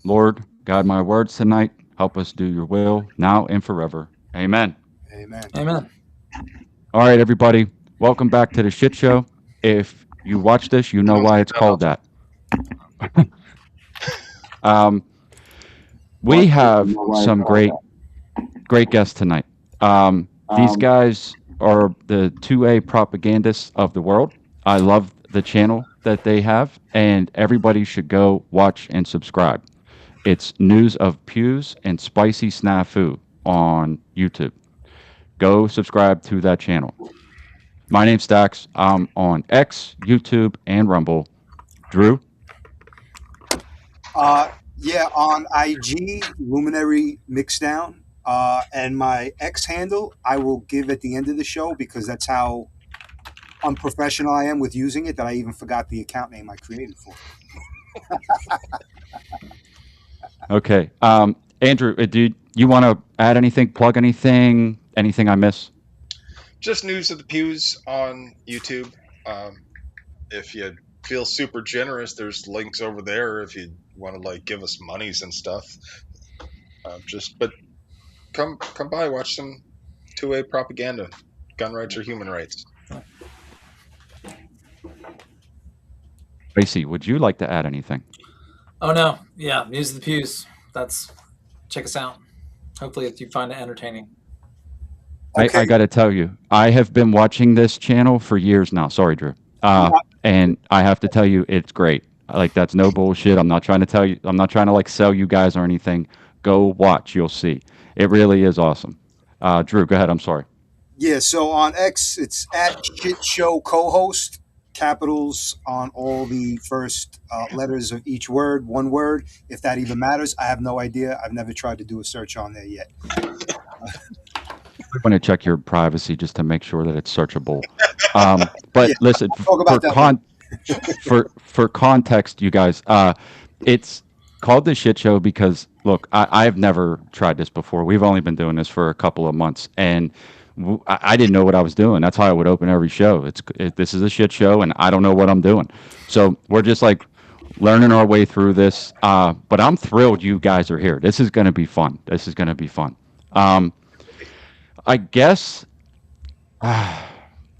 Lord, guide my words tonight. Help us do your will now and forever. Amen. Amen. Amen. All right, everybody. Welcome back to the shit show. If you watch this, you know Don't why say it's that called out. that. Um, we Watch this, you have know why it's some called great guests tonight. that. These guys are the 2A propagandists of the world. I love the channel that they have, and everybody should go watch and subscribe. It's News of Pews and Spicy Snafu on YouTube. Go subscribe to that channel. My name's Stax. I'm on X, YouTube, and Rumble. Drew, Uh, yeah, on IG, Luminary Mixdown, and my X handle, I will give at the end of the show because that's how unprofessional I am with using it that I even forgot the account name I created for okay. Andrew, do you want to add anything, plug anything, anything I miss? Just news of the pews on YouTube. Um, if you feel super generous, there's links over there if you want to like give us monies and stuff. But come by, watch some two-way propaganda. Gun rights or human rights. Tracy, would you like to add anything? Oh no, yeah, News of the Pews. That's check us out. Hopefully, you find it entertaining. I Okay. got to tell you, I have been watching this channel for years now. Sorry, Drew. Yeah. And I have to tell you, it's great. Like, that's no bullshit. I'm not trying to tell you, I'm not trying to like sell you guys or anything. Go watch, you'll see. It really is awesome. Drew, go ahead. I'm sorry. Yeah, so on X, it's at Shit Show Co-host, capitals on all the first letters of each word, one word. If that even matters, I have no idea. I've never tried to do a search on there yet. I want to check your privacy just to make sure that it's searchable. But Yeah, listen, talk for about that later. for context, you guys, it's called the shit show because look, I've never tried this before. We've only been doing this for a couple of months, and I didn't know what I was doing. That's how I would open every show. This is a shit show, and I don't know what I'm doing. So we're just like learning our way through this. But I'm thrilled you guys are here. This is going to be fun. This is going to be fun. Um, I guess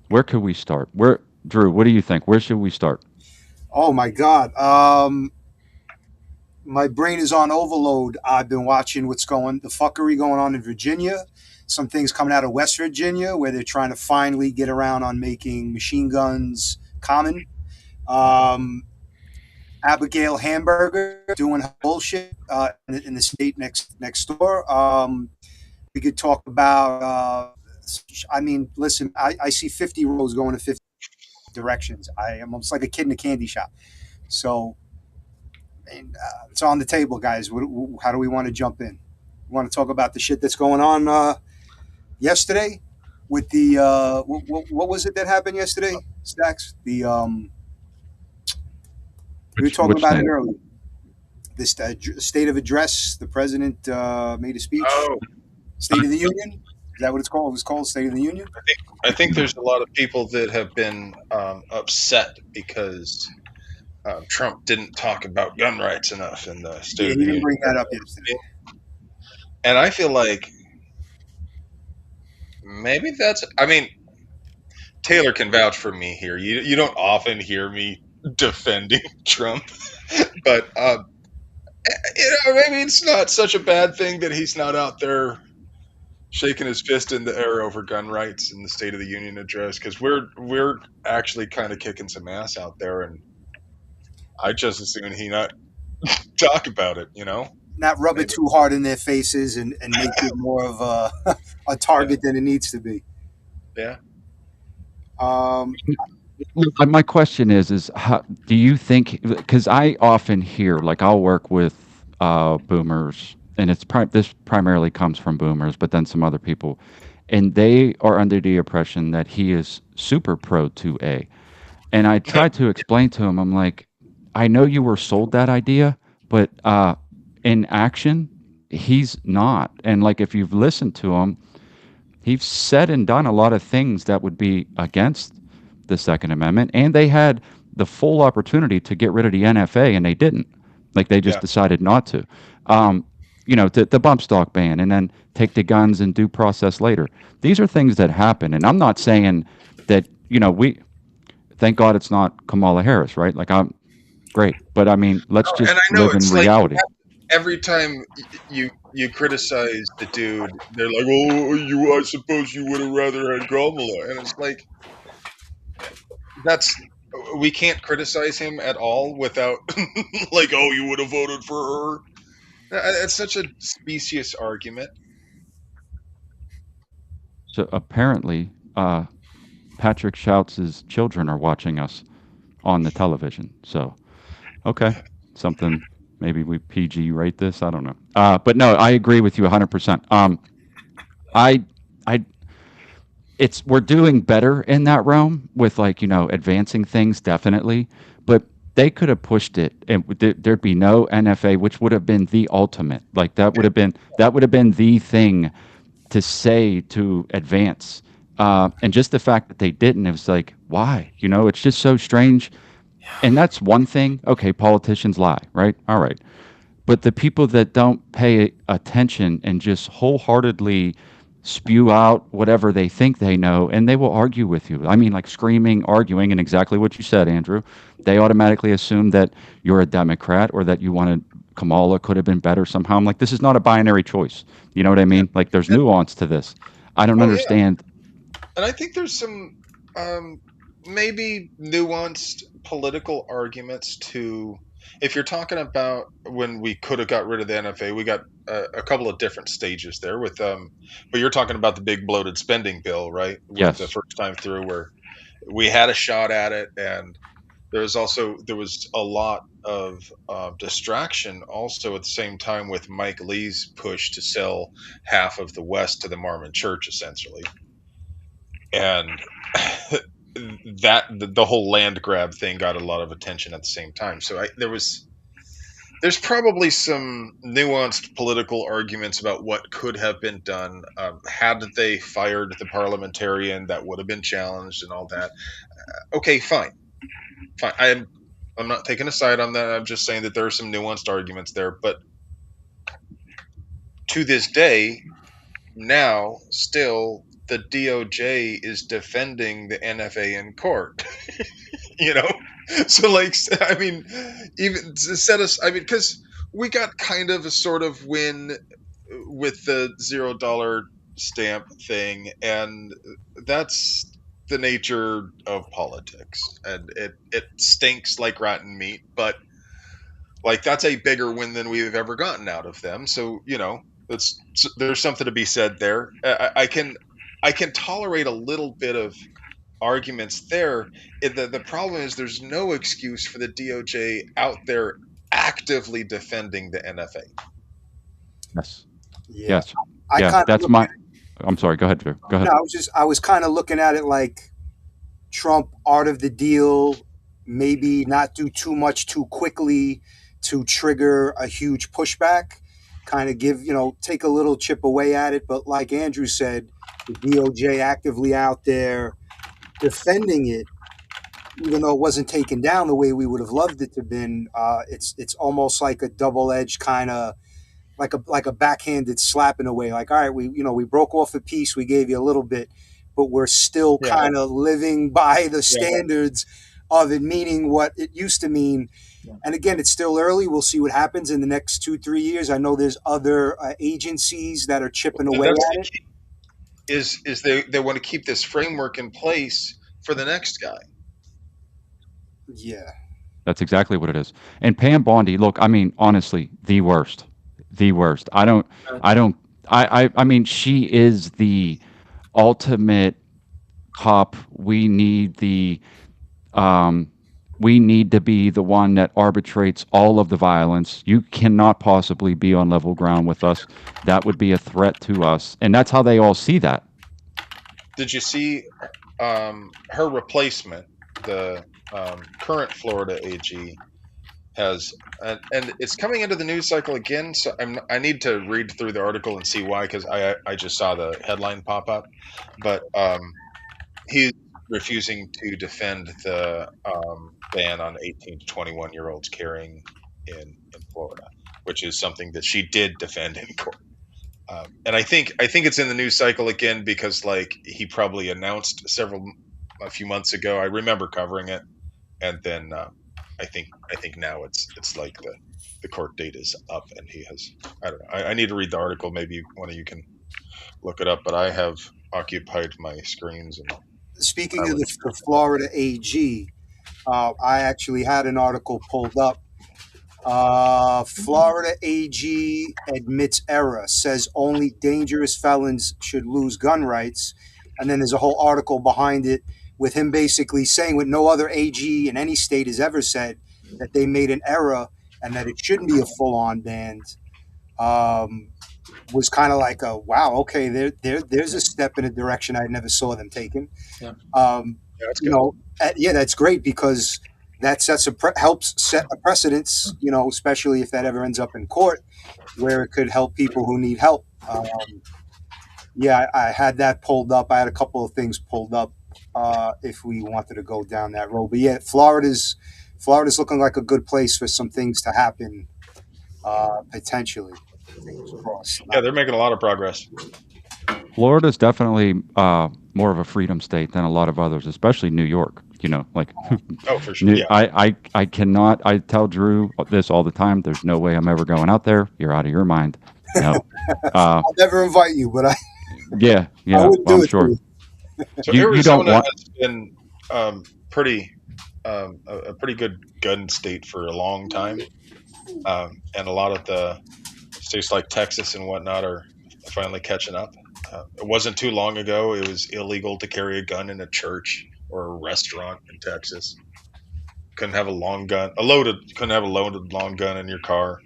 where could we start? Where Drew? What do you think? Where should we start? Oh my God. My brain is on overload. I've been watching the fuckery going on in Virginia. Some things coming out of West Virginia where they're trying to finally get around on making machine guns common. Um, Abigail Hamburger doing her bullshit in the state next door. We could talk about. I mean, listen, I see 50 rows going to 50 directions. I am almost like a kid in a candy shop. So, I mean, it's on the table, guys. How do we want to jump in? We want to talk about the shit that's going on yesterday with the what was it that happened yesterday, Stacks? We were talking Which about it thing? earlier. This state of address. The president made a speech. Oh, State of the Union. Is that what it's called? It was called State of the Union. I think there's a lot of people that have been upset because Trump didn't talk about gun rights enough in the State Yeah, of he the didn't Union. bring that up yesterday. And I feel like maybe that's. I mean, Taylor can vouch for me here. You don't often hear me defending Trump, but maybe it's not such a bad thing that he's not out there shaking his fist in the air over gun rights in the State of the Union address because we're actually kind of kicking some ass out there, and I just assume he not talk about it. Not rub it Maybe, too hard in their faces and make it more of a yeah, target than it needs to be. yeah. Um, My question is how do you think? Because I often hear, like, I'll work with boomers, and this primarily comes from boomers, but then some other people, and they are under the impression that he is super pro 2A. And I tried to explain to him, I'm like, I know you were sold that idea, but in action, he's not. And like, if you've listened to him, he's said and done a lot of things that would be against the Second Amendment, and they had the full opportunity to get rid of the NFA, and they didn't. Like they just Yeah. decided not to. Um, the bump stock ban and then take the guns and due process later. These are things that happen. And I'm not saying that, thank God it's not Kamala Harris, right? Like, I'm great. But I mean, let's And just I know live in it's like reality. every time you criticize the dude, they're like, "Oh, I suppose you would have rather had Kamala," and it's like that's we can't criticize him at all without like, "Oh, you would have voted for her." It's such a specious argument. So apparently, Patrick Schoutz's children are watching us on the television. So, okay, something maybe we PG rate this. I don't know. But no, I agree with you 100%. I, I, we're doing better in that realm with, like, advancing things definitely, but they could have pushed it and there'd be no NFA, which would have been the ultimate. Like that would have been the thing to say to advance. And just the fact that they didn't, it was like, why? It's just so strange. And that's one thing. Okay, politicians lie, right? All right. But the people that don't pay attention and just wholeheartedly spew out whatever they think they know, and they will argue with you. I mean, like screaming, arguing, and exactly what you said, Andrew. They automatically assume that you're a Democrat or that you wanted Kamala could have been better somehow. I'm like, this is not a binary choice. You know what I Yeah. mean? Like, there's nuance to this. I don't Oh yeah, understand. and I think there's some um, maybe nuanced political arguments to. If you're talking about when we could have got rid of the NFA, we got a couple of different stages there with but you're talking about the big bloated spending bill, right? With the Yes. first time through where we had a shot at it, and there was a lot of distraction also at the same time with Mike Lee's push to sell half of the West to the Mormon Church, essentially, and the whole land grab thing got a lot of attention at the same time. So there's probably some nuanced political arguments about what could have been done had they fired the parliamentarian that would have been challenged and all that. Okay, fine, fine. I'm not taking a side on that. I'm just saying that there are some nuanced arguments there. But to this day, now still the DOJ is defending the NFA in court. you know, so like I mean, even to set us. I mean, because we got kind of a sort of win with the $0 stamp thing, and that's the nature of politics, and it stinks like rotten meat, but like that's a bigger win than we've ever gotten out of them. So there's something to be said there. I can tolerate a little bit of arguments there. The problem is there's no excuse for the DOJ out there actively defending the NFA. Yes. Yeah, Yes. I Yeah. kind of That's look my. at it. I'm sorry. Go ahead, Drew. Go No, ahead. I was kind of looking at it like Trump art of the deal, maybe not do too much too quickly to trigger a huge pushback, kind of give, take a little chip away at it. But like Andrew said, the DOJ actively out there defending it, even though it wasn't taken down the way we would have loved it to have been. It's almost like a double edged kind of like a backhanded slap in a way. Like, all right, we broke off a piece, we gave you a little bit, but we're still Yeah, kind of living by the yeah. standards of it meaning what it used to mean. Yeah. And again, it's still early. We'll see what happens in the next 2-3 years. I know there's other agencies that are chipping away That's at the it. key. Is they want to keep this framework in place for the next guy. Yeah, That's exactly what it is. And Pam Bondi, look, I mean, honestly, the worst. The worst. I don't, I mean, she is the ultimate cop. Um, we need to be the one that arbitrates all of the violence. You cannot possibly be on level ground with us. That would be a threat to us. And that's how they all see that. Did you see her replacement, the current Florida AG, has and it's coming into the news cycle again. So I need to read through the article and see why, because I just saw the headline pop up, but he's refusing to defend the ban on 18 to 21-year-olds carrying in Florida, which is something that she did defend in court. And I think it's in the news cycle again because like he probably announced a few months ago. I remember covering it, and then I think now it's like the court date is up, and he has. I don't know. I need to read the article. Maybe one of you can look it up, but I have occupied my screens, and Speaking I of would. the Florida AG, I actually had an article pulled up. Florida AG admits error, says only dangerous felons should lose gun rights. And then there's a whole article behind it with him basically saying what no other AG in any state has ever said, that they made an error and that it shouldn't be a full on ban. Was kind of like a wow, okay, there's a step in a direction I never saw them taking. Yeah. Yeah, that's You good. know, yeah, that's great because that helps set a precedence. You know, especially if that ever ends up in court, where it could help people who need help. Yeah, I had that pulled up. I had a couple of things pulled up if we wanted to go down that road. But yeah, Florida's looking like a good place for some things to happen potentially. Fingers crossed. Yeah, they're making a lot of progress. Florida's definitely more of a freedom state than a lot of others, especially New York. You know, like Oh, for sure. Yeah. I cannot. I tell Drew this all the time. There's no way I'm ever going out there. You're out of your mind. No. I'll never invite you, but I Yeah, I yeah. wouldn't Well, do I'm it to sure you. So you don't Arizona want. has been pretty a pretty good gun state for a long time, and a lot of the states like Texas and whatnot are finally catching up. It wasn't too long ago; it was illegal to carry a gun in a church or a restaurant in Texas. Couldn't have a long gun, couldn't have a loaded long gun in your car.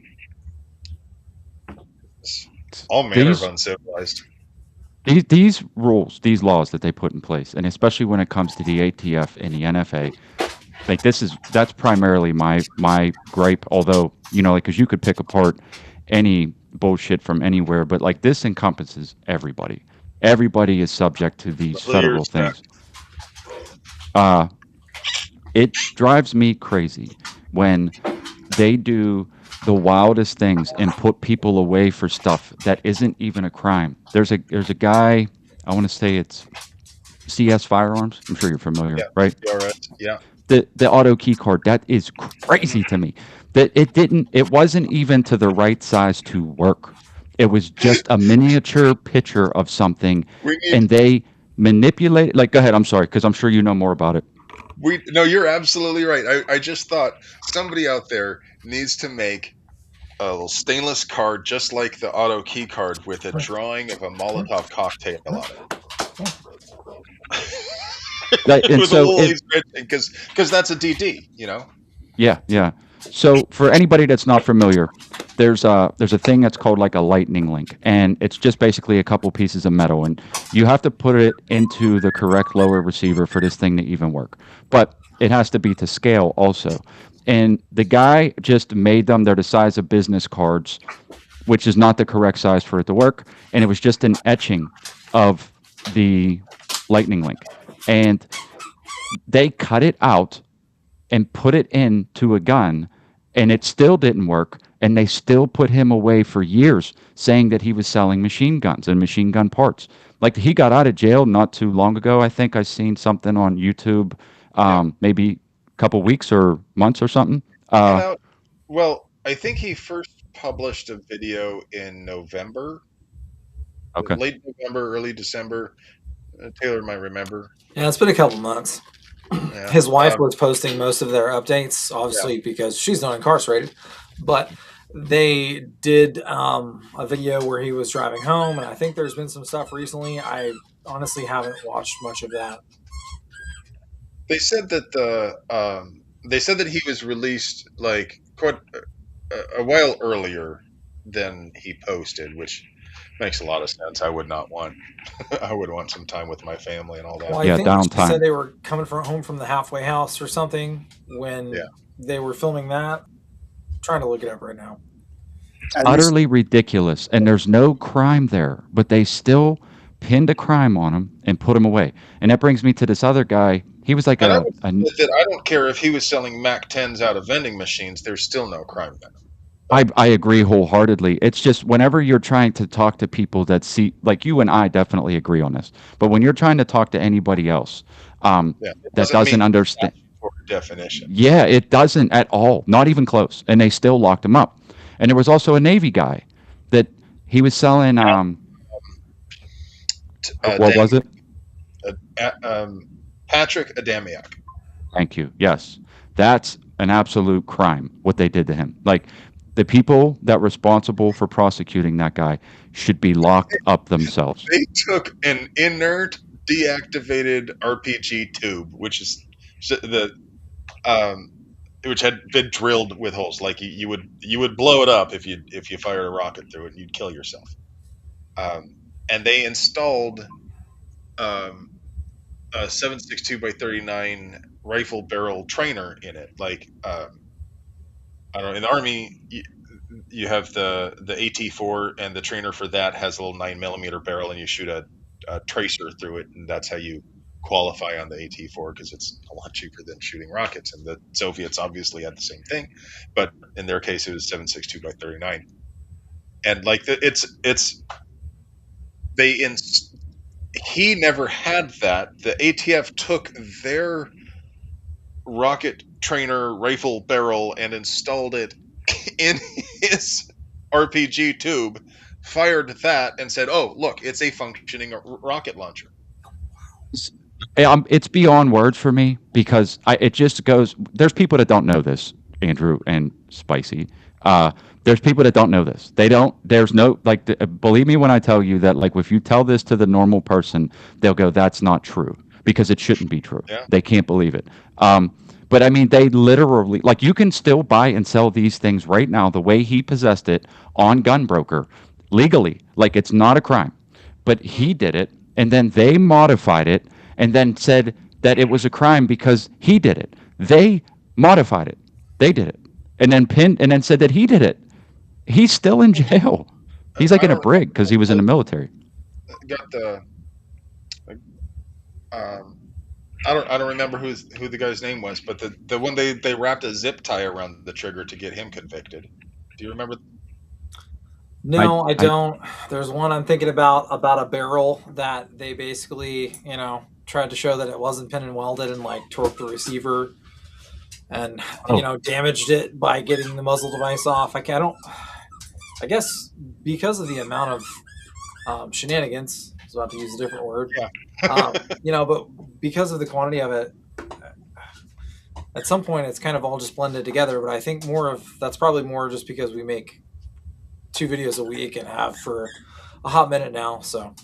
It's all manner of These uncivilized. these rules, these laws that they put in place, and especially when it comes to the ATF and the NFA, like that's primarily my gripe. Although like because you could pick apart any bullshit from anywhere, but like this encompasses everybody. Everybody is subject to these federal Clear things. Uh, it drives me crazy when they do the wildest things and put people away for stuff that isn't even a crime. There's a guy, I want to say it's CS Firearms. I'm sure you're familiar, Yeah, right? CRS. Yeah, The auto key card, that is crazy to me. That it wasn't even to the right size to work. It was just a miniature picture of something, we need and they manipulate. Like, go ahead. I'm sorry, because I'm sure you know more about it. We no, you're absolutely right. I just thought somebody out there needs to make a little stainless card just like the auto key card with a drawing of a Molotov cocktail on it. And With a so little it, Easter egg because that's a DD, you know. yeah, yeah. So for anybody that's not familiar, there's a thing that's called like a lightning link, and it's just basically a couple pieces of metal, and you have to put it into the correct lower receiver for this thing to even work. But it has to be to scale also. And the guy just made them. They're the size of business cards, which is not the correct size for it to work. And it was just an etching of the lightning link, and they cut it out and put it into a gun, and it still didn't work, and they still put him away for years saying that he was selling machine guns and machine gun parts. Like, he got out of jail not too long ago. I think I seen something on YouTube, Yeah. maybe a couple weeks or months or something. Got out. Well, I think he first published a video in November, Okay. late November, early December. Taylor might remember. Yeah, it's been a couple months. Yeah. His wife was posting most of their updates, Yeah. obviously, because she's not incarcerated. But they did a video where he was driving home, and I think there's been some stuff recently. I honestly haven't watched much of that. They said that they said that he was released like quite a while earlier than he posted, which makes a lot of sense. I would not want I would want some time with my family and all that. Well, I Yeah, think she downtime. said they were coming from home from the halfway house or something when Yeah. they were filming that. I'm trying to look it up right now. At least Utterly ridiculous, and there's no crime there, but they still pinned a crime on him and put him away. And that brings me to this other guy. He was like And I a, would a submit that I don't care if he was selling Mac 10s out of vending machines. There's still no crime there. I agree wholeheartedly. It's just whenever you're trying to talk to people that see, like you and I definitely agree on this, but when you're trying to talk to anybody else Yeah, it that doesn't doesn't meet the understand, statutory definition. yeah, it doesn't at all, not even close. And they still locked him up. And there was also a Navy guy that he was selling, what was Adamiak, it? Patrick Adamiak. Thank you. Yes. That's an absolute crime, what they did to him. Like, the people that responsible for prosecuting that guy should be locked up themselves. They took an inert, deactivated RPG tube, the um, which had been drilled with holes. Like you would blow it up if you fired a rocket through it, and you'd kill yourself. And they installed um, a 7.62 by 39 rifle barrel trainer in it. Like I don't know, in the army, you have the AT4, and the trainer for that has a little 9mm barrel, and you shoot a tracer through it, and that's how you qualify on the AT4 because it's a lot cheaper than shooting rockets. And the Soviets obviously had the same thing, but in their case, it was 7.62 by 39. And like it's they in he never had that. The ATF took their rocket trainer rifle barrel and installed it in his RPG tube, fired that, and said, "Oh, look, it's a functioning rocket launcher." It's beyond words for me because it just goes. There's people that don't know this, Andrew and Spicy. Uh, there's people that don't know this. They don't. There's no like. Believe me when I tell you that. Like, if you tell this to the normal person, they'll go, "That's not true," because it shouldn't be true. Yeah, They can't believe it. But I mean, they literally like you can still buy and sell these things right now the way he possessed it on Gunbroker legally. Like, it's not a crime, but he did it, and then they modified it and then said that it was a crime because he did it. They modified it. They did it. And then pinned and then said that he did it. He's still in jail. He's like I in a don't brig because he was in the military. got the. Um, I don't remember who the guy's name was, but the one they wrapped a zip tie around the trigger to get him convicted. Do you remember? I, No, I I don't. There's one I'm thinking about a barrel that they basically, tried to show that it wasn't pin and welded and like torqued the receiver and oh, damaged it by getting the muzzle device off. don't. I guess because of the amount of shenanigans. I was about to use a different word. Yeah. But because of the quantity of it, at some point it's kind of all just blended together. But I think that's probably more just because we make 2 videos a week and have for a hot minute now. So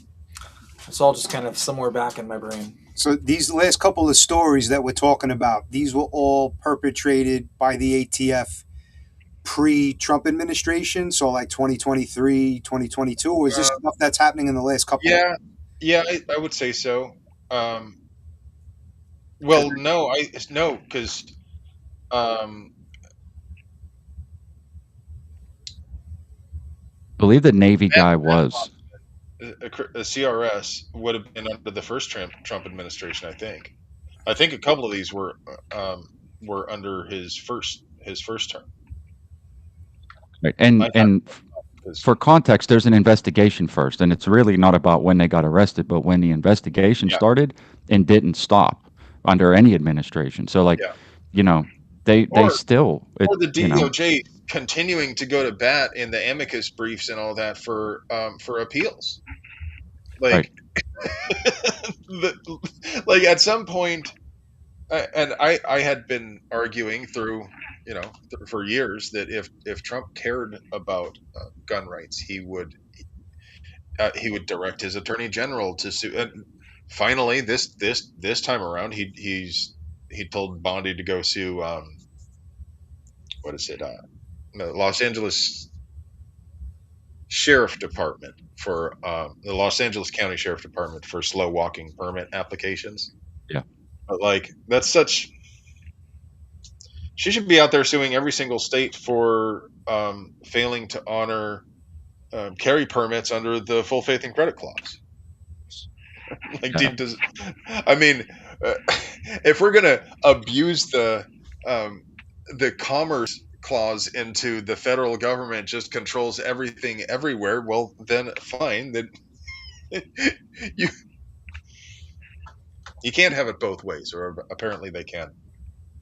it's all just kind of somewhere back in my brain. So these last couple of stories that we're talking about, these were all perpetrated by the ATF pre-Trump administration, so like 2023, 2022, or is this Uh, stuff that's happening in the last couple? yeah, yeah, I would say so. Um, Because well, no, because um, believe the Navy guy that was. a CRS would have been under the first Trump administration. I think a couple of these were under his first term. Right. Might have And because for context, there's an investigation first, and it's really not about when they got arrested, but when the investigation yeah, started and didn't stop under any administration. So, like, yeah, you know, they or still or the DOJ continuing to go to bat in the amicus briefs and all that for appeals. right. Like like at some point, and I had been arguing through for years that if Trump cared about gun rights, he would direct his attorney general to sue. And finally, this time around, he told Bondi to go sue. What is it? The Los Angeles Sheriff Department for the Los Angeles County Sheriff Department for slow walking permit applications. Yeah. But like that's such. She should be out there suing every single state for failing to honor carry permits under the full faith and credit clause. Like, Yeah. does I mean, uh, if we're gonna abuse the commerce clause into the federal government just controls everything everywhere, well then fine. Then you you can't have it both ways, or apparently they can.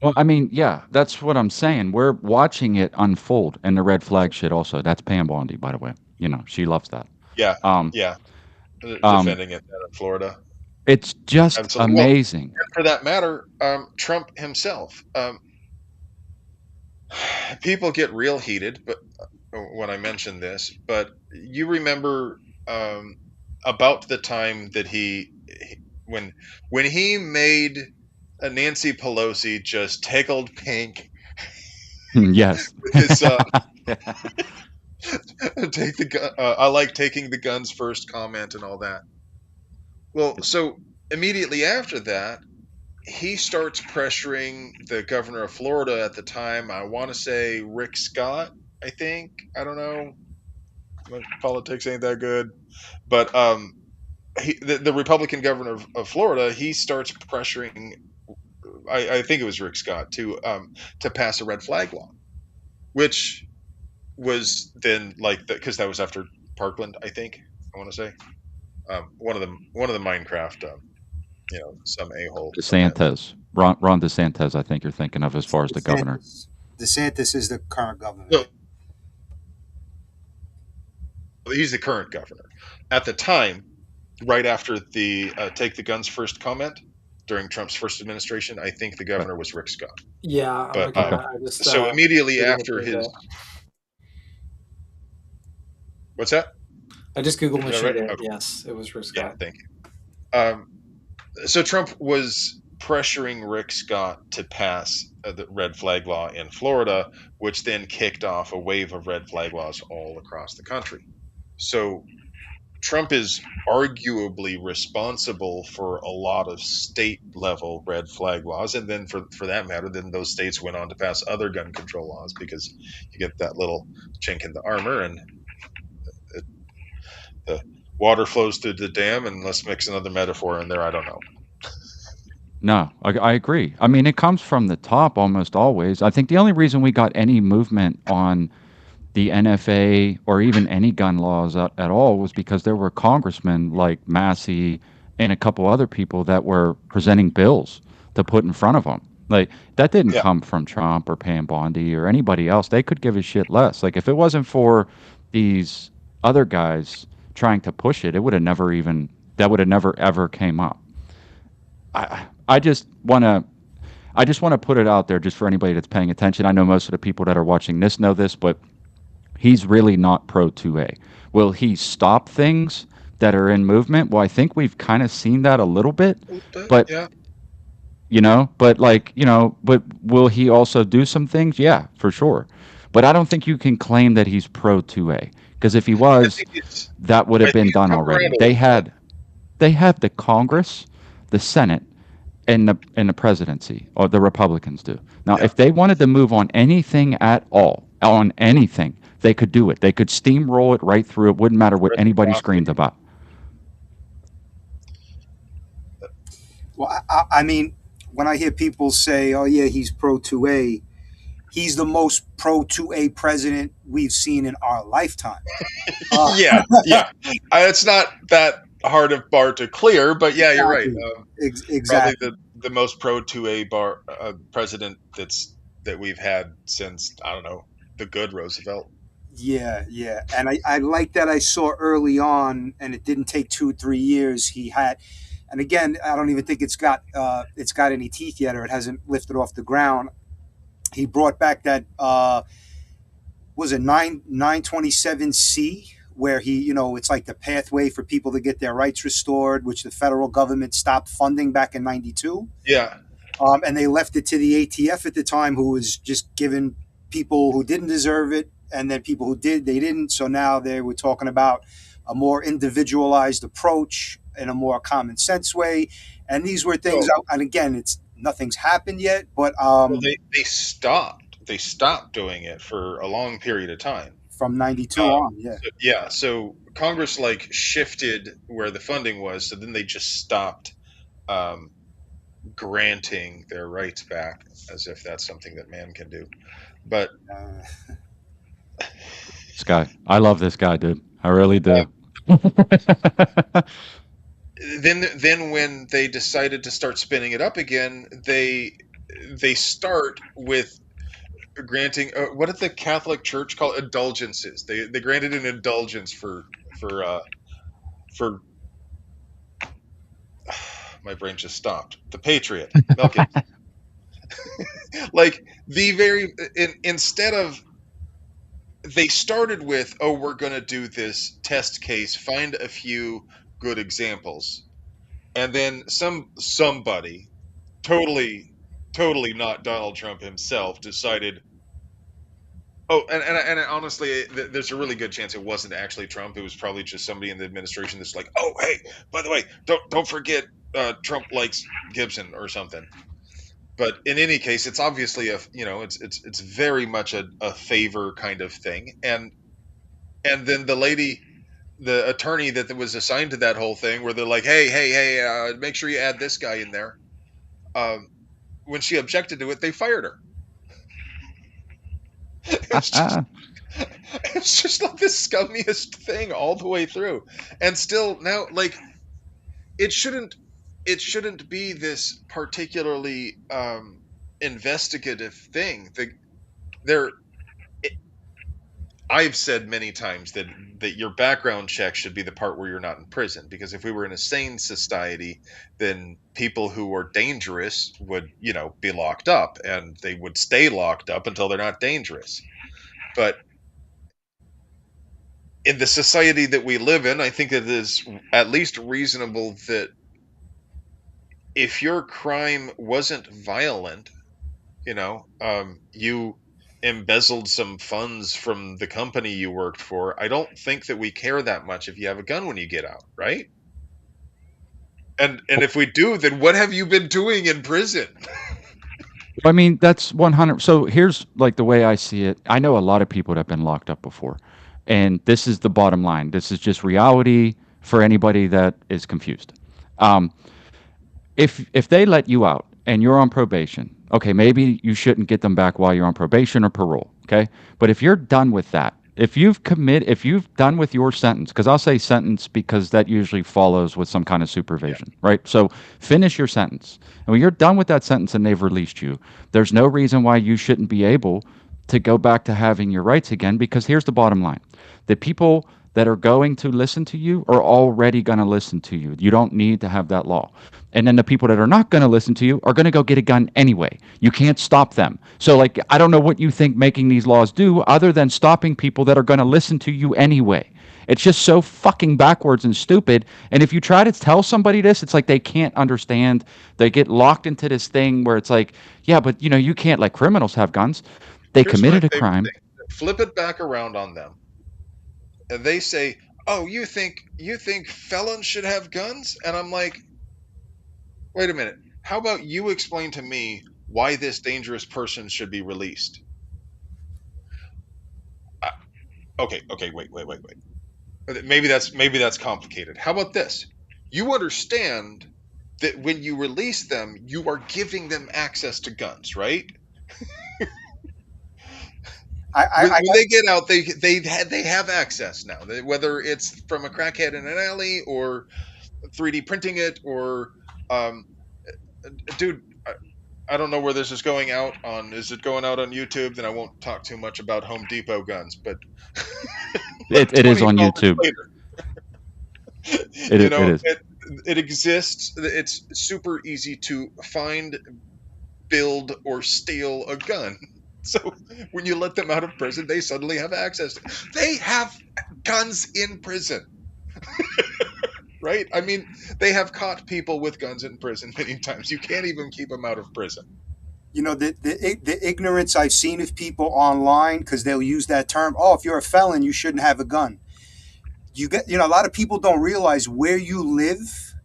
Well, I mean, yeah, that's what I'm saying. We're watching it unfold, and the red flag shit also. That's Pam Bondi, by the way. You know, she loves that. Yeah, Um, yeah, um, defending it down in Florida. it's just Absolutely. Well, amazing. and for that matter, Trump himself. People get real heated, but when I mention this, but you remember about the time that when when he made Nancy Pelosi just tickled pink Yes. with his take the I like taking the guns first comment and all that. Well, so immediately after that, he starts pressuring the governor of Florida at the time. I want to say Rick Scott. I think, I don't know. My politics ain't that good, but the Republican governor of Florida, he starts pressuring. I think it was Rick Scott to pass a red flag law, which was then like because that was after Parkland. I think I want to say one of the Minecraft, some a hole from him. DeSantis, Ron DeSantis, I think you're thinking of as far as the governor. DeSantis. DeSantis is the current governor. No, he's the current governor. At the time, right after the take the guns first comment during Trump's first administration, I think the Right. governor was Rick Scott. Yeah, I'm But looking at Okay. it. I just so immediately Googled after machine his, day. what's that? I just Googled Is that machine right? day. Okay. Yes, it was Rick Yeah, Scott. thank you. So Trump was pressuring Rick Scott to pass the red flag law in Florida, which then kicked off a wave of red flag laws all across the country. So Trump is arguably responsible for a lot of state level red flag laws. And then, for that matter, then those states went on to pass other gun control laws because you get that little chink in the armor and it, the water flows through the dam. And let's mix another metaphor in there. I don't know. No, I agree. I mean, it comes from the top almost always. I think the only reason we got any movement on the NFA or even any gun laws at all was because there were congressmen like Massey and a couple other people that were presenting bills to put in front of them. Like that didn't Yeah. come from Trump or Pam Bondi or anybody else. They could give a shit less. Like if it wasn't for these other guys trying to push it, it would have never even that would have never ever came up. I just want to put it out there just for anybody that's paying attention. I know most of the people that are watching this know this, but he's really not pro 2A. Will he stop things that are in movement? Well, I think we've kind of seen that a little bit, but Yeah. but will he also do some things? Yeah, for sure. But I don't think you can claim that he's pro 2A because if he I was, think it's, that would I have think been it's done come around already. a They little bit. had they have the Congress, the Senate, and the presidency, or the Republicans do. Now, Yeah. if they wanted to move on anything at all, on anything, they could do it. They could steamroll it right through. It wouldn't matter what anybody Reciprocity. screamed about. Well, I mean, when I hear people say, "Oh yeah, he's pro 2A," he's the most pro 2A president we've seen in our lifetime. Uh, Yeah. Yeah. It's not that hard of bar to clear, but yeah, you're right. exactly. Probably Exactly. the most pro 2A bar president that we've had since, I don't know, the good Roosevelt. Yeah, yeah. And I like that I saw early on, and it didn't take 2 3 years. He had, and again, I don't even think it's got any teeth yet, or it hasn't lifted off the ground. He brought back that was it 927C, where he, it's like the pathway for people to get their rights restored, which the federal government stopped funding back in '92. Yeah. And they left it to the ATF at the time, who was just giving people who didn't deserve it, and then people who did, they didn't. So now they were talking about a more individualized approach in a more common sense way. And these were things, Well, and again, it's nothing's happened yet, but they stopped. They stopped doing it for a long period of time. from '92 on, yeah. Yeah. So Congress like shifted where the funding was, so then they just stopped. Um, granting their rights back, as if that's something that man can do. But This guy, I love this guy, dude. I really uh, do. then when they decided to start spinning it up again, they start with granting what did the Catholic Church call indulgences? They granted an indulgence for for my brain just stopped. The Patriot, milk it. Like the very instead of they started with, oh, we're going to do this test case, find a few good examples, and then somebody totally not Donald Trump himself decided. Oh, and honestly, there's a really good chance it wasn't actually Trump. It was probably just somebody in the administration that's like, oh, hey, by the way, don't forget Trump likes Gibson or something. But in any case, it's obviously it's very much a favor kind of thing. And then the attorney that was assigned to that whole thing, where they're like, hey, make sure you add this guy in there. Um, when she objected to it, they fired her. It's just it's just like the scummiest thing all the way through. And still now, like, it shouldn't it shouldn't be this particularly investigative thing. There I've said many times that your background check should be the part where you're not in prison, because if we were in a sane society, then people who are dangerous would, be locked up, and they would stay locked up until they're not dangerous. But in the society that we live in, I think it is at least reasonable that if your crime wasn't violent, you embezzled some funds from the company you worked for, I don't think that we care that much if you have a gun when you get out, right? And if we do, then what have you been doing in prison? I mean, that's 100. So here's like the way I see it. I know a lot of people that have been locked up before. And this is the bottom line. This is just reality for anybody that is confused. Um, if they let you out and you're on probation, okay, maybe you shouldn't get them back while you're on probation or parole, okay? But if you're done with that, if you've done with your sentence, because I'll say sentence because that usually follows with some kind of Yeah. supervision, right? So finish your sentence. And when you're done with that sentence and they've released you, there's no reason why you shouldn't be able to go back to having your rights again, because here's the bottom line. The people that are going to listen to you are already going to listen to you. You don't need to have that law. And then the people that are not going to listen to you are going to go get a gun anyway. You can't stop them. So, like, I don't know what you think making these laws do other than stopping people that are going to listen to you anyway. It's just so fucking backwards and stupid. And if you try to tell somebody this, it's like they can't understand. They get locked into this thing where it's like, yeah, but you can't let criminals have guns. They Here's my committed a favorite crime. thing. Flip it back around on them. And they say, "Oh, you think felons should have guns?" And I'm like, "Wait a minute. How about you explain to me why this dangerous person should be released?" Uh, okay, wait. Maybe that's complicated. How about this? You understand that when you release them, you are giving them access to guns, right? I, I, I When they get out, they have access now. Whether it's from a crackhead in an alley, or 3D printing it, or um, dude, I don't know where this is going out on. Is it going out on YouTube? Then I won't talk too much about Home Depot guns. But like It is on $20 YouTube. later, It is. it exists. It's super easy to find, build, or steal a gun. So when you let them out of prison, they suddenly have access. They have guns in prison, right? I mean, they have caught people with guns in prison many times. You can't even keep them out of prison. the ignorance I've seen of people online, because they'll use that term. Oh, if you're a felon, you shouldn't have a gun. A lot of people don't realize where you live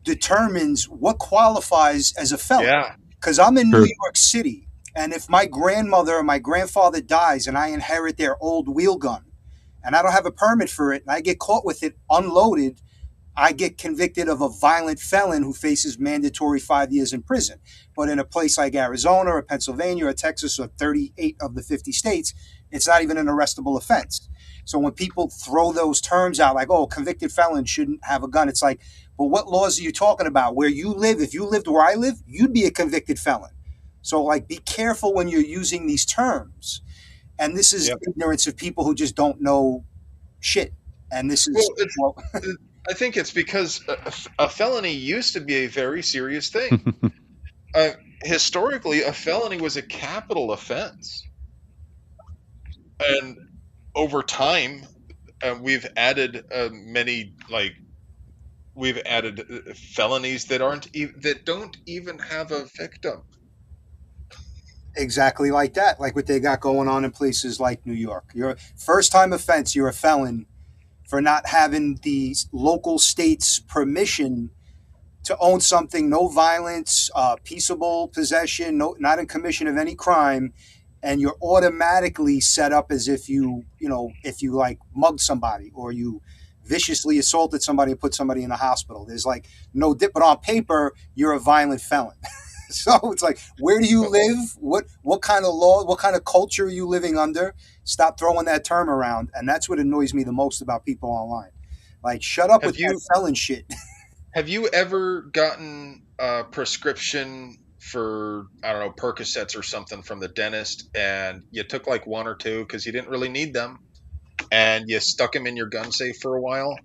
determines what qualifies as a felon. Yeah, Because I'm in New True. York City, and if my grandmother or my grandfather dies and I inherit their old wheel gun, and I don't have a permit for it, and I get caught with it unloaded, I get convicted of a violent felon who faces mandatory 5 years in prison. But in a place like Arizona or Pennsylvania or Texas or 38 of the 50 states, it's not even an arrestable offense. So when people throw those terms out like, oh, convicted felon shouldn't have a gun, it's like, well, what laws are you talking about? Where you live, if you lived where I live, you'd be a convicted felon. So, like, be careful when you're using these terms. And this is Yep. ignorance of people who just don't know shit. And this Well, is, well, I think it's because a felony used to be a very serious thing. Uh, Historically, a felony was a capital offense, and over time, we've added many like we've added felonies that that don't even have a victim. exactly like that, like what they got going on in places like New York. You're first time offense, you're a felon for not having the local state's permission to own something, no violence, peaceable possession, no, not in commission of any crime, and you're automatically set up as if if you like mugged somebody or you viciously assaulted somebody and put somebody in the hospital. There's like no dip, but on paper, you're a violent felon. So it's like, where do you live? What kind of law? What kind of culture are you living under? Stop throwing that term around, and that's what annoys me the most about people online. Like, shut up Have with that you felon shit. have you ever gotten a prescription for, I don't know, Percocets or something from the dentist, and you took like one or two because you didn't really need them, and you stuck them in your gun safe for a while,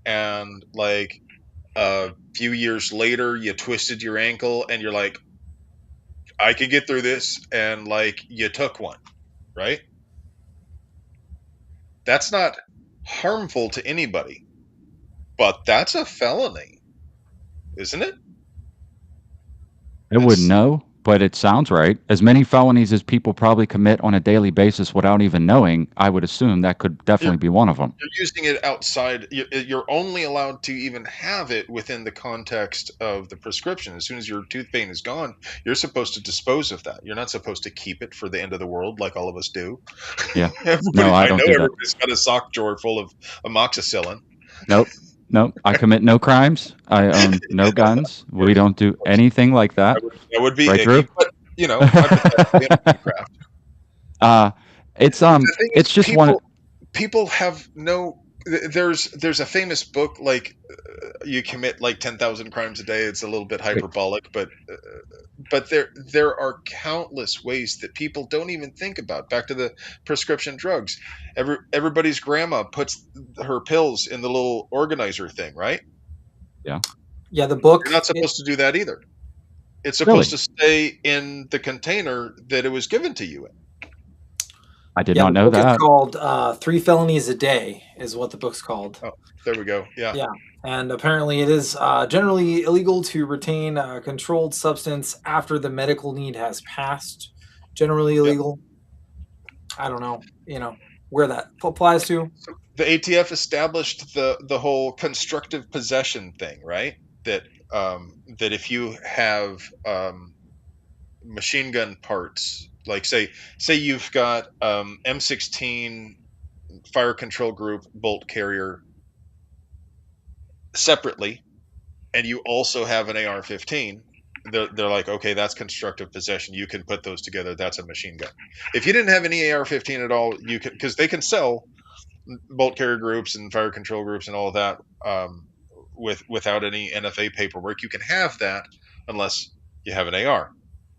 and like a few years later you twisted your ankle and you're like, I can get through this, and like you took one, right? That's not harmful to anybody, but that's a felony, isn't it? I wouldn't It's know, but it sounds right. As many felonies as people probably commit on a daily basis without even knowing, I would assume that could you're, definitely be one of them. you're using it outside. You're only allowed to even have it within the context of the prescription. As soon as your tooth pain is gone, you're supposed to dispose of that. You're not supposed to keep it for the end of the world like all of us do. Yeah. No, Everybody, I I don't know do that. everybody's got a sock drawer full of amoxicillin. Nope. Nope. I commit no crimes. I own no guns. We don't do anything like that. That would be Right, Drew? icky, but hypothetically, in Minecraft. uh, it's The thing is, it's just one. people have no. There's a famous book like you commit like 10,000 crimes a day. It's a little bit hyperbolic, but there are countless ways that people don't even think about. Back to the prescription drugs. Everybody's grandma puts her pills in the little organizer thing, right? Yeah. Yeah, the book. You're not supposed to do that either. It's Really? supposed to stay in the container that it was given to you in. I did Yeah, not the know book is that. called Three Felonies a Day, is what the book's called. Oh, there we go. Yeah. Yeah, and apparently it is generally illegal to retain a controlled substance after the medical need has passed. Generally Yep. illegal. I don't know, where that applies to. The ATF established the whole constructive possession thing, right? That if you have machine gun parts, like say you've got M16 fire control group bolt carrier separately, and you also have an AR-15, they're like, okay, that's constructive possession. You can put those together. That's a machine gun. If you didn't have any AR-15 at all, you could, because they can sell bolt carrier groups and fire control groups and all of that without any NFA paperwork. You can have that unless you have an AR.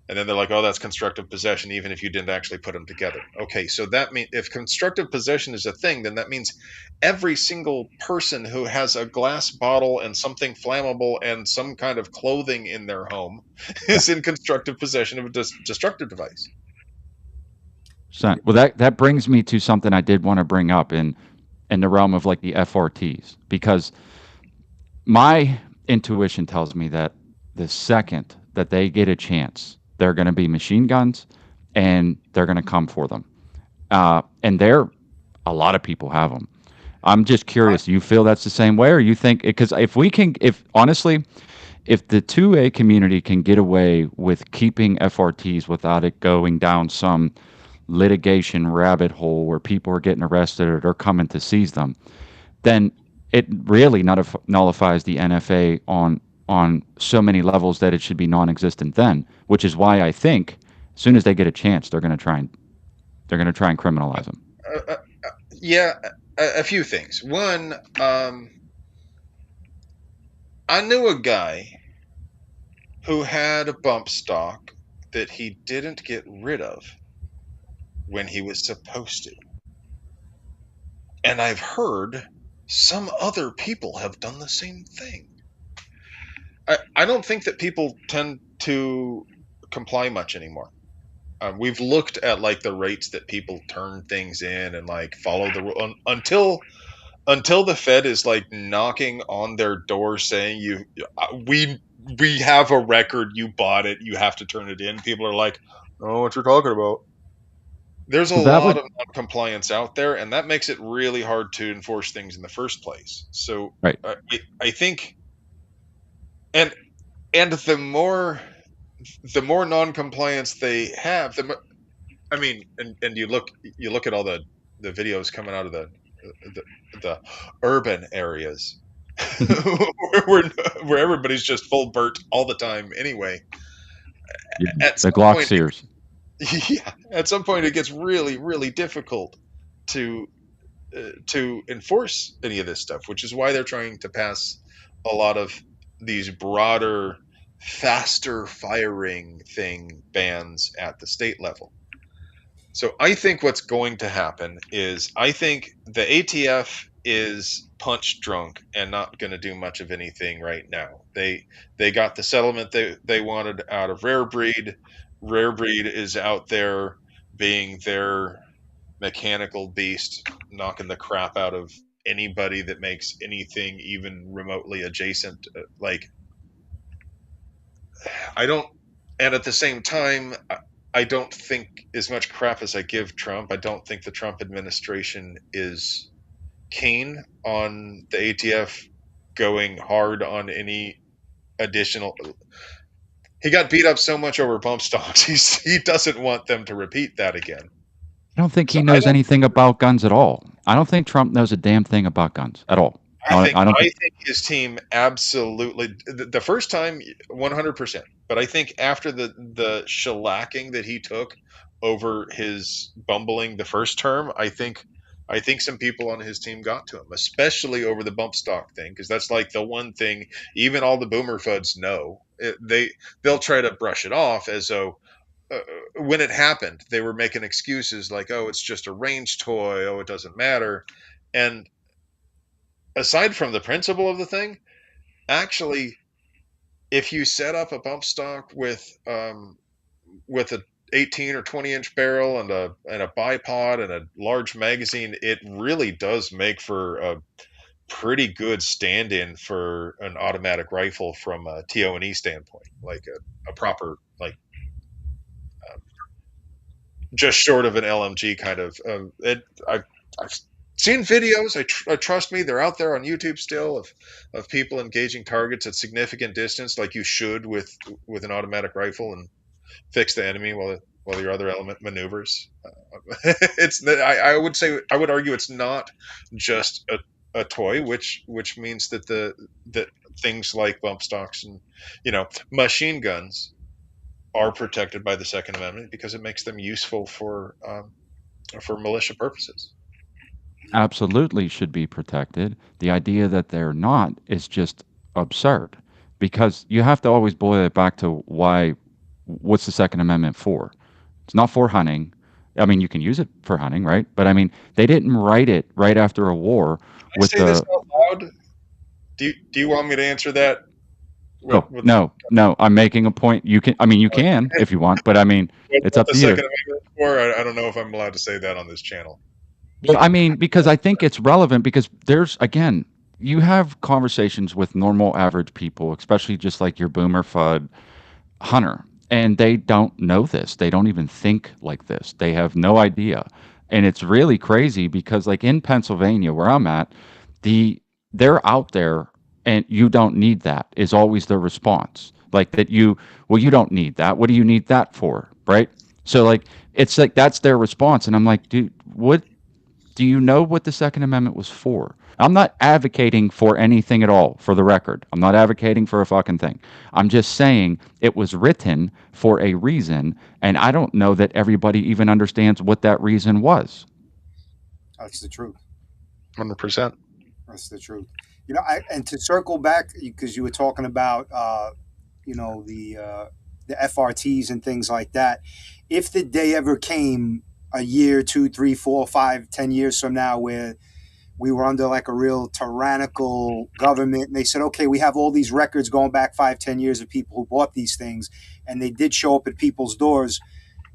And then they're like, oh, that's constructive possession, even if you didn't actually put them together. Okay, so that means if constructive possession is a thing, then that means every single person who has a glass bottle and something flammable and some kind of clothing in their home is in constructive possession of a destructive device. So, well, that brings me to something I did want to bring up in the realm of like the FRTs, because my intuition tells me that the second that they get a chance, they're going to be machine guns, and they're going to come for them. And a lot of people have them. I'm just curious. Do you feel that's the same way, or you think, because if honestly, if the 2A community can get away with keeping FRTs without it going down some litigation rabbit hole where people are getting arrested or they're coming to seize them, then it really nullifies the NFA on so many levels that it should be non-existent then, which is why I think as soon as they get a chance, they're going to try and criminalize them. Uh, uh, yeah, a few things. One, I knew a guy who had a bump stock that he didn't get rid of when he was supposed to. And I've heard some other people have done the same thing. I don't think that people tend to comply much anymore. We've looked at like the rates that people turn things in and like follow the rule until the Fed is like knocking on their door saying we have a record, you bought it, you have to turn it in. People are like, "Oh, what you're talking about." There's a So that lot would of non-compliance out there, and that makes it really hard to enforce things in the first place. So right. I think, and the more non-compliance they have, I mean, and you look at all the videos coming out of the, the urban areas where, where everybody's just full burnt all the time anyway. Yeah, At the some Glock point, Sears. yeah, at some point it gets really, really difficult to to enforce any of this stuff, which is why they're trying to pass a lot of these broader, faster firing thing bans at the state level. So I think what's going to happen is I think the ATF is punch drunk and not going to do much of anything right now. They got the settlement they wanted out of Rare Breed. Rare Breed is out there being their mechanical beast, knocking the crap out of anybody that makes anything even remotely adjacent. Like I don't, and at the same time, I don't think as much crap as I give Trump. I don't think the Trump administration is keen on the ATF going hard on any additional. He got beat up so much over bump stocks. He doesn't want them to repeat that again. I don't think So he I knows don't. anything about guns at all. I don't think Trump knows a damn thing about guns at all. I think I don't I think. think his team absolutely the first time 100%, but I think after the shellacking that he took over his bumbling the first term, I think some people on his team got to him, especially over the bump stock thing, because that's like the one thing even all the boomer fuds know. They'll try to brush it off as though when it happened they were making excuses like, oh, it's just a range toy, oh, it doesn't matter, and aside from the principle of the thing, actually, if you set up a bump stock with a 18 or 20-inch barrel and a bipod and a large magazine, it really does make for a pretty good stand-in for an automatic rifle from a TO&E standpoint, like a proper like just short of an LMG kind of. I've seen videos. Trust me, they're out there on YouTube still of people engaging targets at significant distance, like you should with an automatic rifle, and fix the enemy while your other element maneuvers. I would say I would argue it's not just a toy, which means that things like bump stocks and machine guns are protected by the Second Amendment because it makes them useful for militia purposes. Absolutely should be protected. The idea that they're not is just absurd because you have to always boil it back to what's the Second Amendment for? It's not for hunting. I mean, you can use it for hunting, right? But I mean, they didn't write it right after a war I with say this the. out loud. Do you want me to answer that? Oh, no. I'm making a point. You can. I mean, you can if you want, but I mean, it's what up the to you. Second Amendment is for? I don't know if I'm allowed to say that on this channel. Well, I mean, because I think it's relevant because there's, again, you have conversations with normal average people, especially just like your boomer FUD hunter, and they don't know this. They don't even think like this. They have no idea. And it's really crazy because like in Pennsylvania where I'm at, the they're out there and you don't need that is always the response. Like that you don't need that. What do you need that for? Right? So like it's like that's their response and I'm like, dude, what Do you know what the Second Amendment was for? I'm not advocating for anything at all, for the record. I'm not advocating for a fucking thing. I'm just saying it was written for a reason, and I don't know that everybody even understands what that reason was. That's the truth. 100%. That's the truth. And to circle back because you were talking about, you know, the FRTs and things like that. If the day ever came, a year, 2, 3, 4, 5, 10 years from now, where we were under like a real tyrannical government, and they said, okay, we have all these records going back 5, 10 years of people who bought these things, and they did show up at people's doors.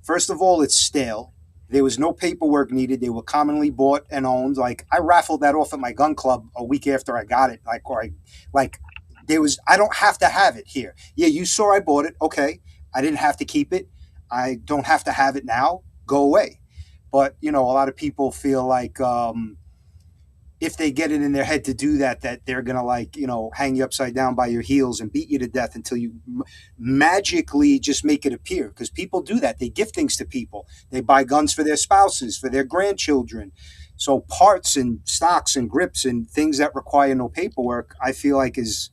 First of all, it's stale. There was no paperwork needed. They were commonly bought and owned. Like I raffled that off at my gun club a week after I got it. Like there was. I don't have to have it here. Yeah, you saw I bought it. Okay, I didn't have to keep it. I don't have to have it now. Go away. But a lot of people feel like if they get it in their head to do that, that they're gonna hang you upside down by your heels and beat you to death until you magically just make it appear. Because people do that. They give things to people. They buy guns for their spouses, for their grandchildren. So parts and stocks and grips and things that require no paperwork, I feel like is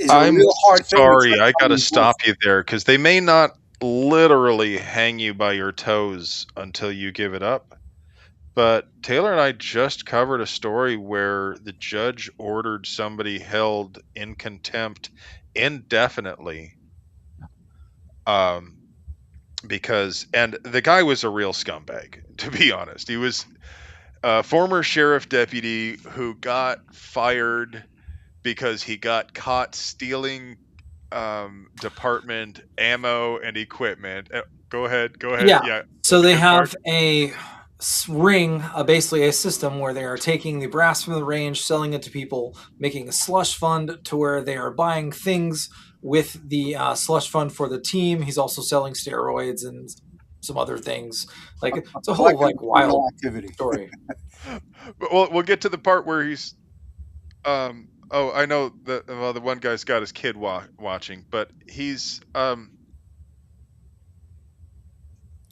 a I'm real hard thing to try sorry, to I got to enforce. stop you there because they may not literally hang you by your toes until you give it up. But Taylor and I just covered a story where the judge ordered somebody held in contempt indefinitely. Um, and the guy was a real scumbag, to be honest. He was a former sheriff deputy who got fired because he got caught stealing department ammo and equipment. Go ahead. Yeah. Yeah. So The they good part. have a ring, basically a system where they are taking the brass from the range, selling it to people, making a slush fund to where they are buying things with the slush fund for the team. He's also selling steroids and some other things. Like A it's a whole collective like criminal wild activity. story. But we'll get to the part where he's oh, I know that the one guy's got his kid watching, but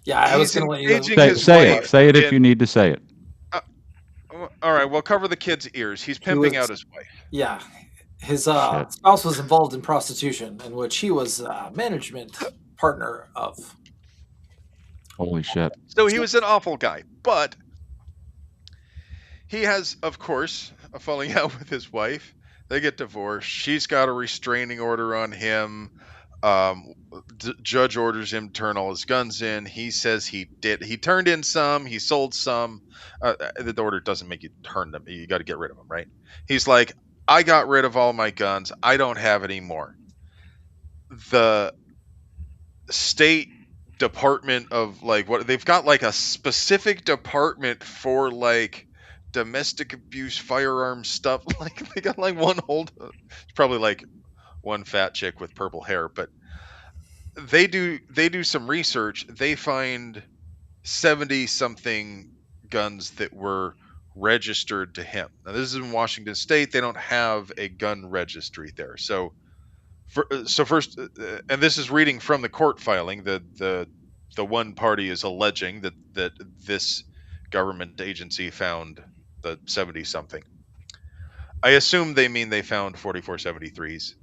Yeah, I was he's gonna let you engaging Say, his finish the say it. part. wife Say it if you in need to say it. uh, all right, well, cover the kid's ears. He's He pimping out was his wife. yeah. His Shit. spouse was involved in prostitution, in which he was management partner of. Holy shit. So he was an awful guy, but he has, of course, a falling out with his wife. They get divorced. She's got a restraining order on him. Judge orders him to turn all his guns in. He says he did. He turned in some. He sold some. The order doesn't make you turn them. You got to get rid of them, right? He's like, I got rid of all my guns. I don't have any more. The state department of what they've got a specific department for domestic abuse firearm stuff. Like they got one hold. It's probably one fat chick with purple hair, but they do some research. They find 70 something guns that were registered to him. Now this is in Washington State. They don't have a gun registry there. So first, and this is reading from the court filing. The one party is alleging that this government agency found the 70 something. I assume they mean they found 4473s.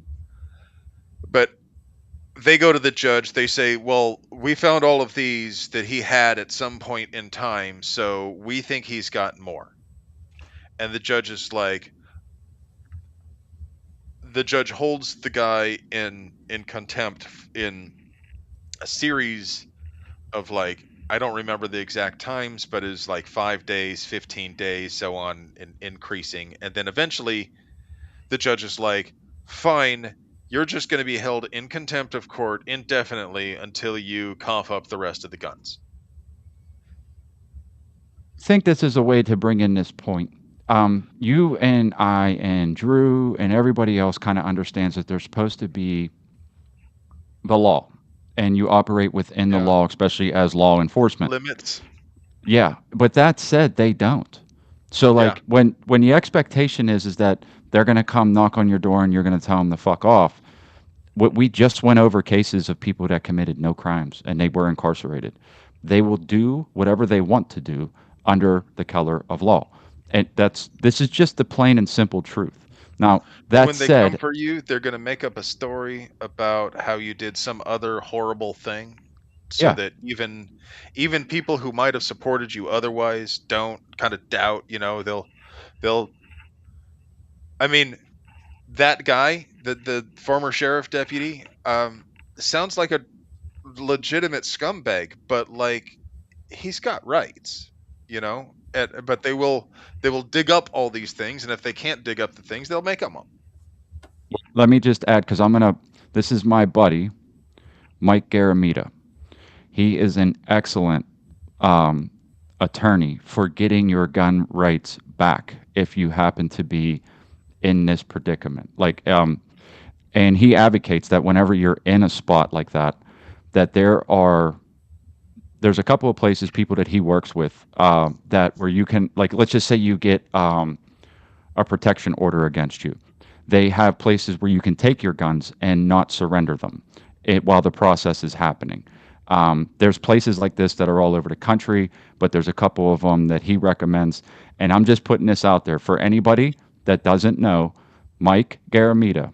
But they go to the judge. They say, well, we found all of these that he had at some point in time, so we think he's got more. And the judge is like, the judge holds the guy in contempt in a series of I don't remember the exact times, but it's 5 days, 15 days, so on, increasing. And then eventually the judge is like, fine, you're just going to be held in contempt of court indefinitely until you cough up the rest of the guns. I think this is a way to bring in this point. You and I and Drew and everybody else kind of understands that there's supposed to be the law, and you operate within the Yeah. law, especially as law enforcement. Limits. Yeah, but that said, they don't. So Yeah. when the expectation is that they're going to come knock on your door and you're going to tell them to fuck off. What we just went over cases of people that committed no crimes and they were incarcerated. They will do whatever they want to do. under the color of law. And this is just the plain and simple truth. Now, And that when they come said, for you, they're going to make up a story about how you did some other horrible thing, so yeah, that even people who might have supported you otherwise don't kind of doubt. They'll. I mean, that guy, the former sheriff deputy, sounds like a legitimate scumbag, but like he's got rights, but they will dig up all these things, and if they can't dig up the things, they'll make them up. let me just add because this is my buddy, Mike Garamita. He is an excellent um, attorney for getting your gun rights back if you happen to be in this predicament. And he advocates that whenever you're in a spot like that, that there's a couple of places people that he works with that where you can like let's just say you get a protection order against you. They have places where you can take your guns and not surrender them while the process is happening. There's places like this that are all over the country, but there's a couple of them that he recommends. And I'm just putting this out there for anybody that doesn't know. Mike Garamita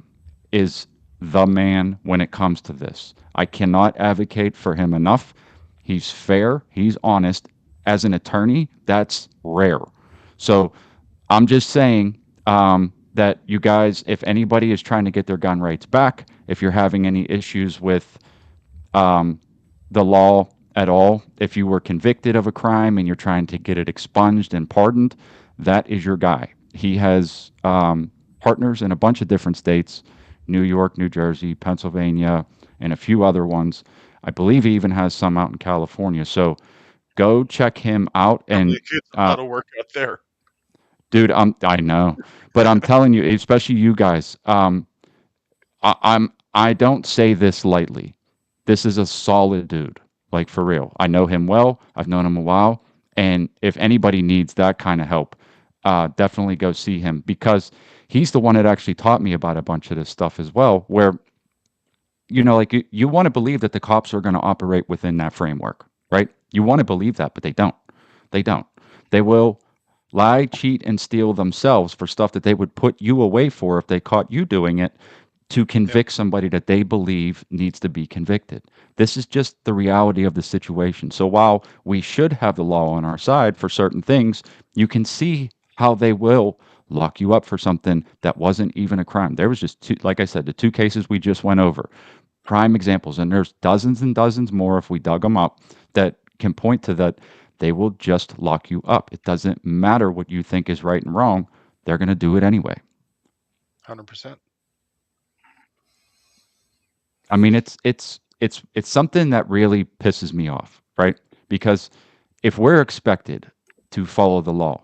is the man when it comes to this. I cannot advocate for him enough. He's fair, he's honest. As an attorney, that's rare. So I'm just saying that you guys, if anybody is trying to get their gun rights back, if you're having any issues with um, the law at all, if you were convicted of a crime and you're trying to get it expunged and pardoned, that is your guy. He has partners in a bunch of different states: New York, New Jersey, Pennsylvania, and a few other ones. I believe he even has some out in California. So go check him out. Probably And gets a uh, lot of work out there. dude, I know, but I'm telling you, especially you guys, I don't say this lightly. This is a solid dude, like for real. I know him well. I've known him a while, and if anybody needs that kind of help, definitely go see him because he's the one that actually taught me about a bunch of this stuff as well. Where like you want to believe that the cops are going to operate within that framework, right? You want to believe that, but they don't. They don't. They will lie, cheat, and steal themselves for stuff that they would put you away for if they caught you doing it to Yep. convict somebody that they believe needs to be convicted. This is just the reality of the situation. So while we should have the law on our side for certain things, you can see how they will lock you up for something that wasn't even a crime. There was just two, like I said, the two cases we just went over, prime examples, and there's dozens and dozens more if we dug them up that can point to that. They will just lock you up. It doesn't matter what you think is right and wrong. They're going to do it anyway. 100%. I mean, it's something that really pisses me off, right? Because if we're expected to follow the law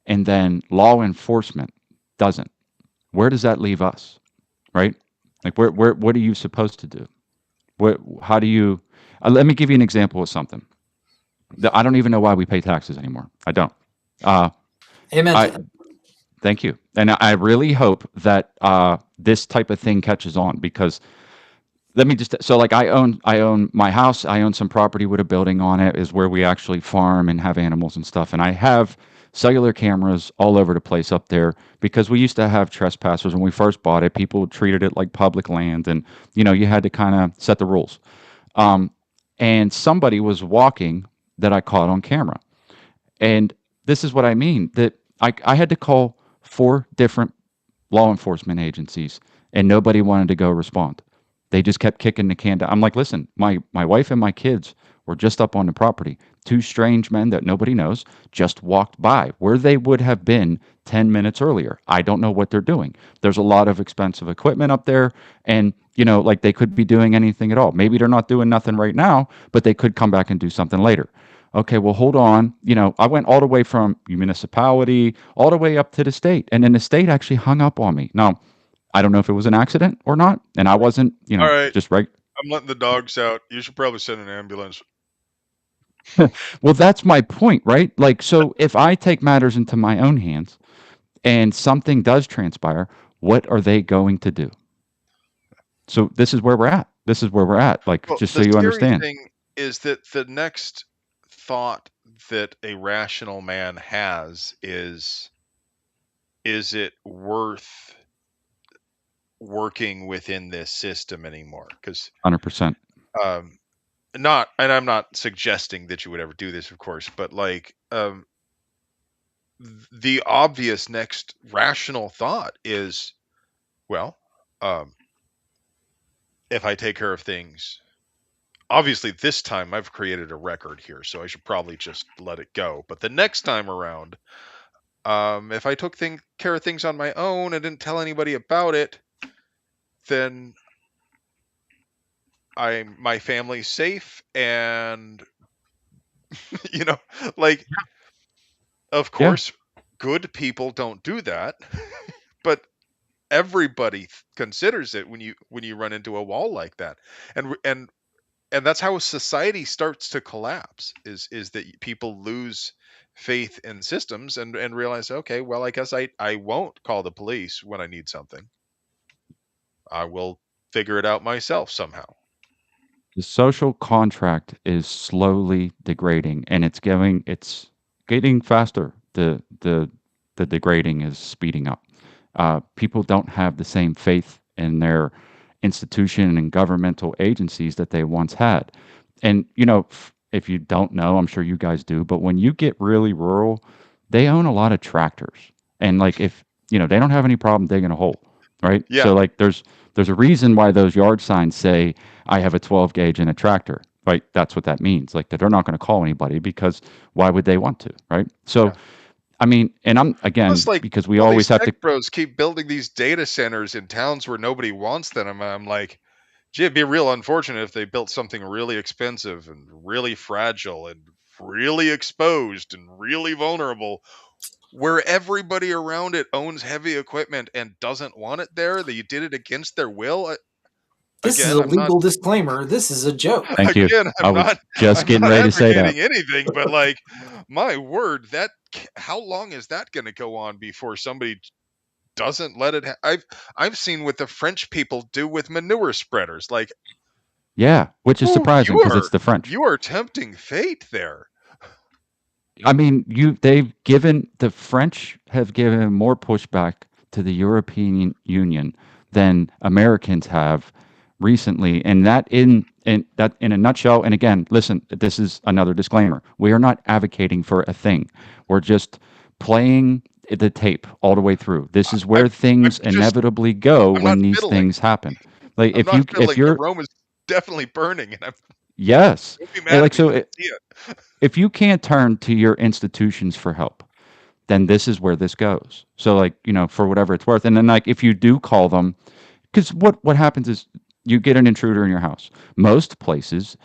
and then law enforcement doesn't, where does that leave us, right? Like, where what are you supposed to do? How do you? Let me give you an example of something. I don't even know why we pay taxes anymore. I don't. Uh, Amen to I that. Thank you, and I really hope that this type of thing catches on because let me just so like I own my house. I own some property with a building on it is where we actually farm and have animals and stuff. And I have cellular cameras all over the place up there because we used to have trespassers when we first bought it. People treated it like public land, and you had to kind of set the rules. Um, and somebody was walking that I caught on camera, and this is what I mean that I had to call four different law enforcement agencies, and nobody wanted to go respond. They just kept kicking the can down. I'm like, listen, my wife and my kids were just up on the property. Two strange men that nobody knows just walked by where they would have been 10 minutes earlier. I don't know what they're doing. There's a lot of expensive equipment up there, and like they could be doing anything at all. Maybe they're not doing nothing right now, but they could come back and do something later. Okay, well, hold on. I went all the way from municipality all the way up to the state, and then the state actually hung up on me. Now, I don't know if it was an accident or not, and I wasn't, All right, just right. I'm letting the dogs out. You should probably send an ambulance. Well, that's my point, right? Like, so if I take matters into my own hands and something does transpire, what are they going to do? So this is where we're at. This is where we're at. Like, Well, just so the you scary understand. thing is that the next thought that a rational man has is it worth working within this system anymore? Because 100%. um, not, and I'm not suggesting that you would ever do this, of course, but like the obvious next rational thought is, well, um, if I take care of things, obviously this time I've created a record here, so I should probably just let it go. But the next time around, if I took care of things on my own and didn't tell anybody about it, then my family's safe, and you know, like, of Yeah. course, good people don't do that, but everybody considers it when you run into a wall like that, and and that's how society starts to collapse. Is that people lose faith in systems and realize, okay, well, I guess I won't call the police when I need something. I will figure it out myself somehow. The social contract is slowly degrading, and it's getting faster. The degrading is speeding up. People don't have the same faith in their institution and governmental agencies that they once had. And if you don't know, I'm sure you guys do, but when you get really rural, they own a lot of tractors, and like if they don't have any problem digging a hole, right? Yeah, So like there's a reason why those yard signs say I have a 12 gauge and a tractor, right? That's what that means. Like that they're not going to call anybody because why would they want to, right? So, yeah. I mean, and I'm Plus, again, like, because we all always these have tech to, bros keep building these data centers in towns where nobody wants them. I'm like, gee, it'd be real unfortunate if they built something really expensive and really fragile and really exposed and really vulnerable, where everybody around it owns heavy equipment and doesn't want it there. That you did it against their will. This is Again, a I'm not. legal disclaimer. This is a joke. thank you. Again, I I'm was not. just I'm getting not ready to say that. advocating anything, but like, my word, that how long is that going to go on before somebody doesn't let it? I've seen what the French people do with manure spreaders. Like, Yeah, which is ooh, surprising because it's the French. you are tempting fate there. I mean, the French have given more pushback to the European Union than Americans have recently, and that in a nutshell. And again, listen, this is another disclaimer: we are not advocating for a thing. We're just playing the tape all the way through. This is I'm where I'm things just inevitably go I'm not when these fiddling. things happen. Like I'm if not if fiddling. The you're Rome is definitely burning, and I'm yes, don't be and mad at like me. so, You can see it. if you can't turn to your institutions for help, then this is where this goes. So like, for whatever it's worth. And then like if you do call them, because what happens is you get an intruder in your house. Most places,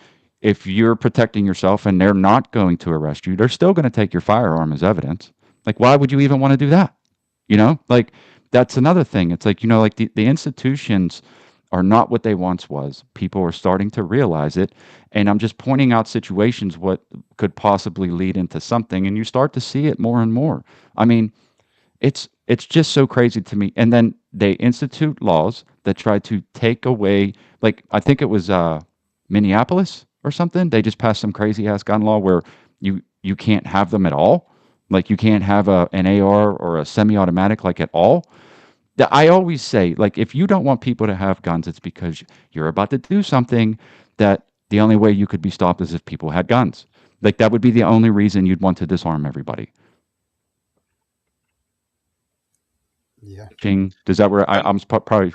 if you're protecting yourself and they're not going to arrest you, they're still going to take your firearm as evidence. Like why would you even want to do that? Like that's another thing. It's like, like the institutions are not what they once was. People are starting to realize it. And I'm just pointing out situations what could possibly lead into something. And you start to see it more and more. I mean, it's just so crazy to me. And then they institute laws that try to take away, like I think it was Minneapolis or something. They just passed some crazy ass gun law where you can't have them at all. Like you can't have an AR or a semi-automatic like at all. I always say, like, if you don't want people to have guns, it's because you're about to do something that the only way you could be stopped is if people had guns. Like that would be the only reason you'd want to disarm everybody. Yeah. Does that where Gun, I'm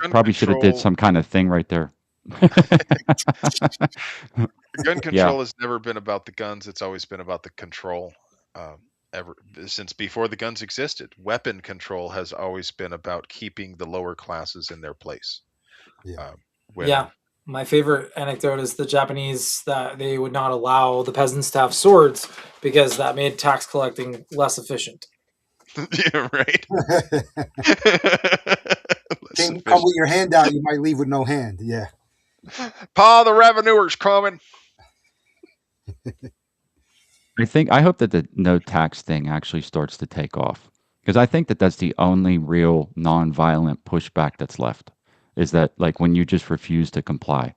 gun probably should have did control. some kind of thing right there. Gun Yeah, control has never been about the guns. It's always been about the control. Um, ever since before the guns existed, weapon control has always been about keeping the lower classes in their place. Yeah. Um, Yeah. when My favorite anecdote is the Japanese that they would not allow the peasants to have swords because that made tax collecting less efficient. yeah, right. Less Come with efficient. your hand out, you might leave with no hand. Yeah. Pa, the revenuer's coming. I hope that the no tax thing actually starts to take off because I think that that's the only real nonviolent pushback that's left. Is that like when you just refuse to comply?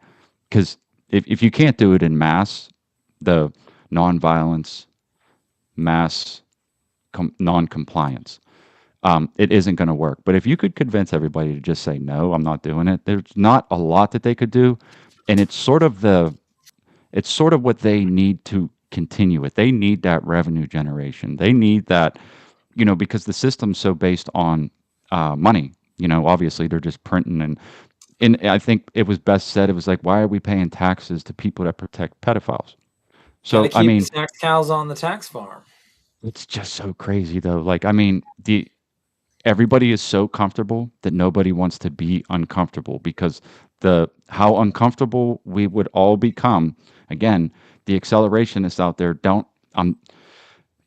Because if you can't do it in mass, the nonviolence mass non-compliance. It isn't going to work. But if you could convince everybody to just say no, I'm not doing it. There's not a lot that they could do, and it's sort of what they need to continue with. They need that revenue generation. They need that, because the system's so based on money. Obviously they're just printing and I think it was best said. It was like, why are we paying taxes to people that protect pedophiles? Got to So I keep the mean, tax cows on the tax farm. it's just so crazy though. Like I mean, the everybody is so comfortable that nobody wants to be uncomfortable because the how uncomfortable we would all become. Again, the accelerationists out there don't.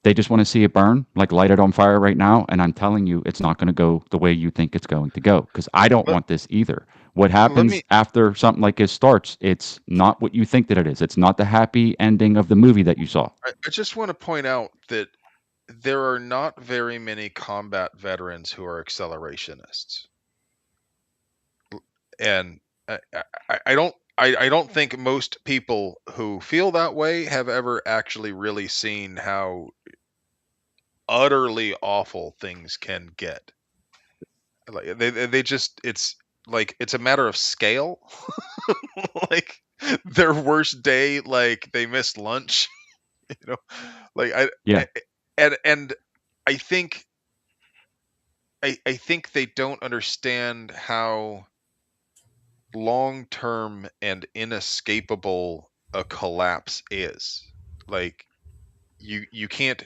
They just want to see it burn, like light it on fire right now. And I'm telling you, it's not going to go the way you think it's going to go because I don't Let, want this either. What let happens me after something like this starts, it's not what you think that it is. It's not the happy ending of the movie that you saw. I just want to point out that there are not very many combat veterans who are accelerationists, and I don't think most people who feel that way have ever actually really seen how utterly awful things can get. Like they just it's like it's a matter of scale. Like their worst day, like they missed lunch. You know, like Yeah. and I think I think they don't understand how long term and inescapable a collapse is. Like you can't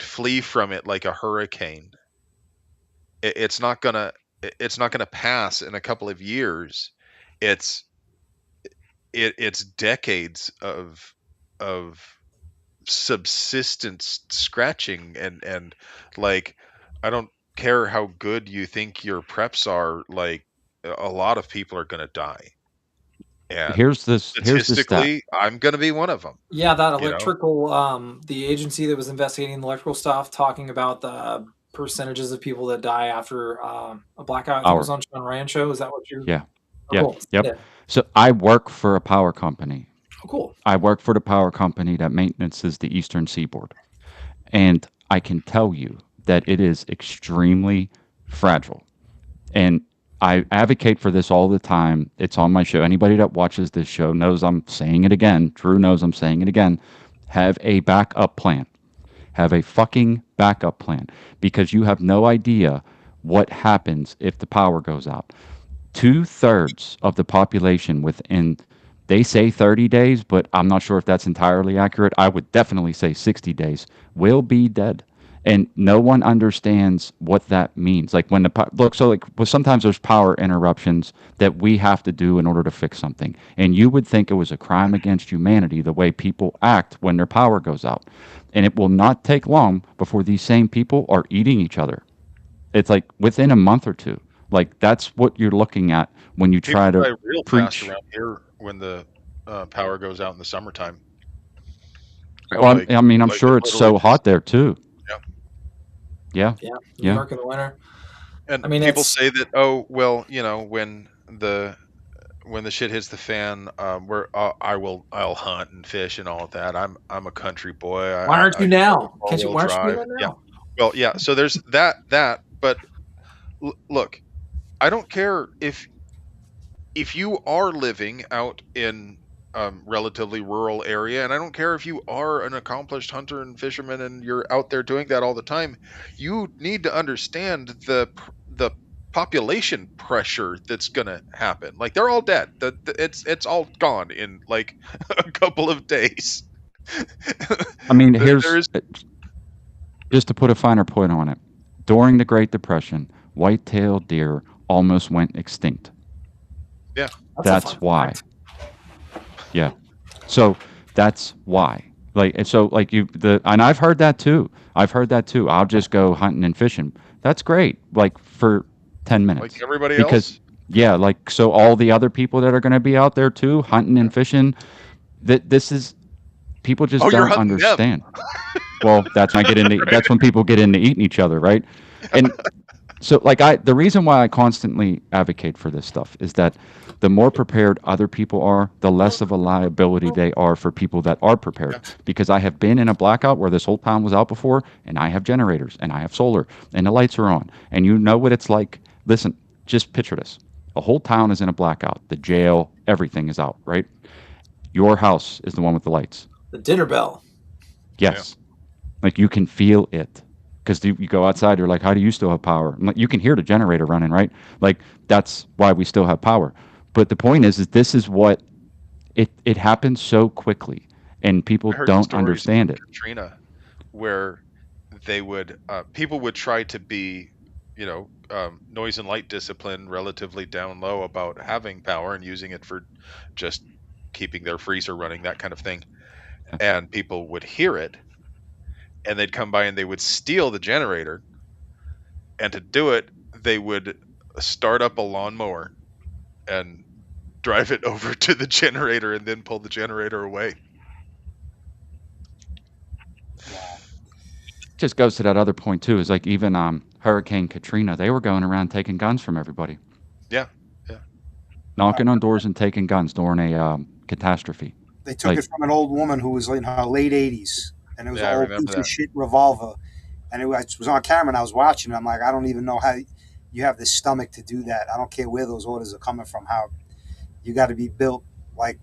flee from it like a hurricane. It's not gonna it's not gonna pass in a couple of years. It's it's decades of subsistence scratching and like I don't care how good you think your preps are, like a lot of people are going to die, and Here's the stat. statistically I'm going to be one of them, Yeah, that you know. electrical, the agency that was investigating the electrical stuff, talking about the percentages of people that die after a blackout. I think it was Our on Sean Ryan show. Is that what you? Yeah. Oh, Yeah. cool. Yep. Yeah. So I work for a power company. Oh, cool. I work for the power company that maintenances the Eastern Seaboard. And I can tell you that it is extremely fragile. And I advocate for this all the time. It's on my show. Anybody that watches this show knows I'm saying it again. Drew knows I'm saying it again. Have a backup plan. Have a fucking backup plan because you have no idea what happens if the power goes out. Two-thirds of the population within, they say 30 days, but I'm not sure if that's entirely accurate. I would definitely say 60 days will be dead. And no one understands what that means. Like when look, so like well, sometimes there's power interruptions that we have to do in order to fix something. And you would think it was a crime against humanity the way people act when their power goes out. And it will not take long before these same people are eating each other. It's like within a month or two. Like that's what you're looking at when you People try to die real fast preach. around here when the power goes out in the summertime. Well, I mean, I'm Like it sure it's literally so just hot there too. yeah. Yeah, Yeah, New yeah. York in the winter. And I mean, people it's say that, oh well, you know, when the shit hits the fan, I'll hunt and fish and all of that. I'm a country boy. why aren't I you drive a now? four Can't you? wheel Why aren't you doing drive. that Yeah. now? Well, yeah. So there's but look, I don't care if you are living out in relatively rural area, and I don't care if you are an accomplished hunter and fisherman and you're out there doing that all the time. You need to understand the population pressure that's going to happen. Like they're all dead. It's all gone in like a couple of days. I mean, There here's is just to put a finer point on it. During the Great Depression, white-tailed deer almost went extinct. yeah. That's a That's fun why. fact. Yeah. So that's why. Like and so like you the and I've heard that too. I've heard that too. I'll just go hunting and fishing. That's great. Like for 10 Like minutes. everybody Because else. yeah, like so all the other people that are going to be out there too hunting Yeah. and fishing that this is people just Oh, you're don't hunting them. understand. Well, that's when people get into eating each other, right? And So like the reason why I constantly advocate for this stuff is that the more prepared other people are, the less of a liability they are for people that are prepared. Yeah. Because I have been in a blackout where this whole town was out before, and I have generators, and I have solar, and the lights are on, and you know what it's like. Listen, just picture this: a whole town is in a blackout, the jail, everything is out, right? Your house is the one with the lights. The dinner bell. Yeah. Yes, like you can feel it because you go outside. You're like, how do you still have power? Like, you can hear the generator running, right? Like that's why we still have power. But the point is this is what it happens so quickly, and people I heard don't stories from understand it. Katrina where they would people would try to be, noise and light discipline relatively down low about having power and using it for just keeping their freezer running, that kind of thing. Yeah. And people would hear it, and they'd come by and they would steal the generator. And to do it, they would start up a lawnmower and drive it over to the generator and then pull the generator away. Wow. Just goes to that other point too. Is like even Hurricane Katrina, they were going around taking guns from everybody, Yeah, yeah, knocking on doors and taking guns during a catastrophe. They took Like it from an old woman who was in her late 80s, and it was an yeah. I old remember piece of that. shit revolver. And was on camera, and I was watching it. I'm like, I don't even know how you have the stomach to do that. I don't care where those orders are coming from. How you got to be built like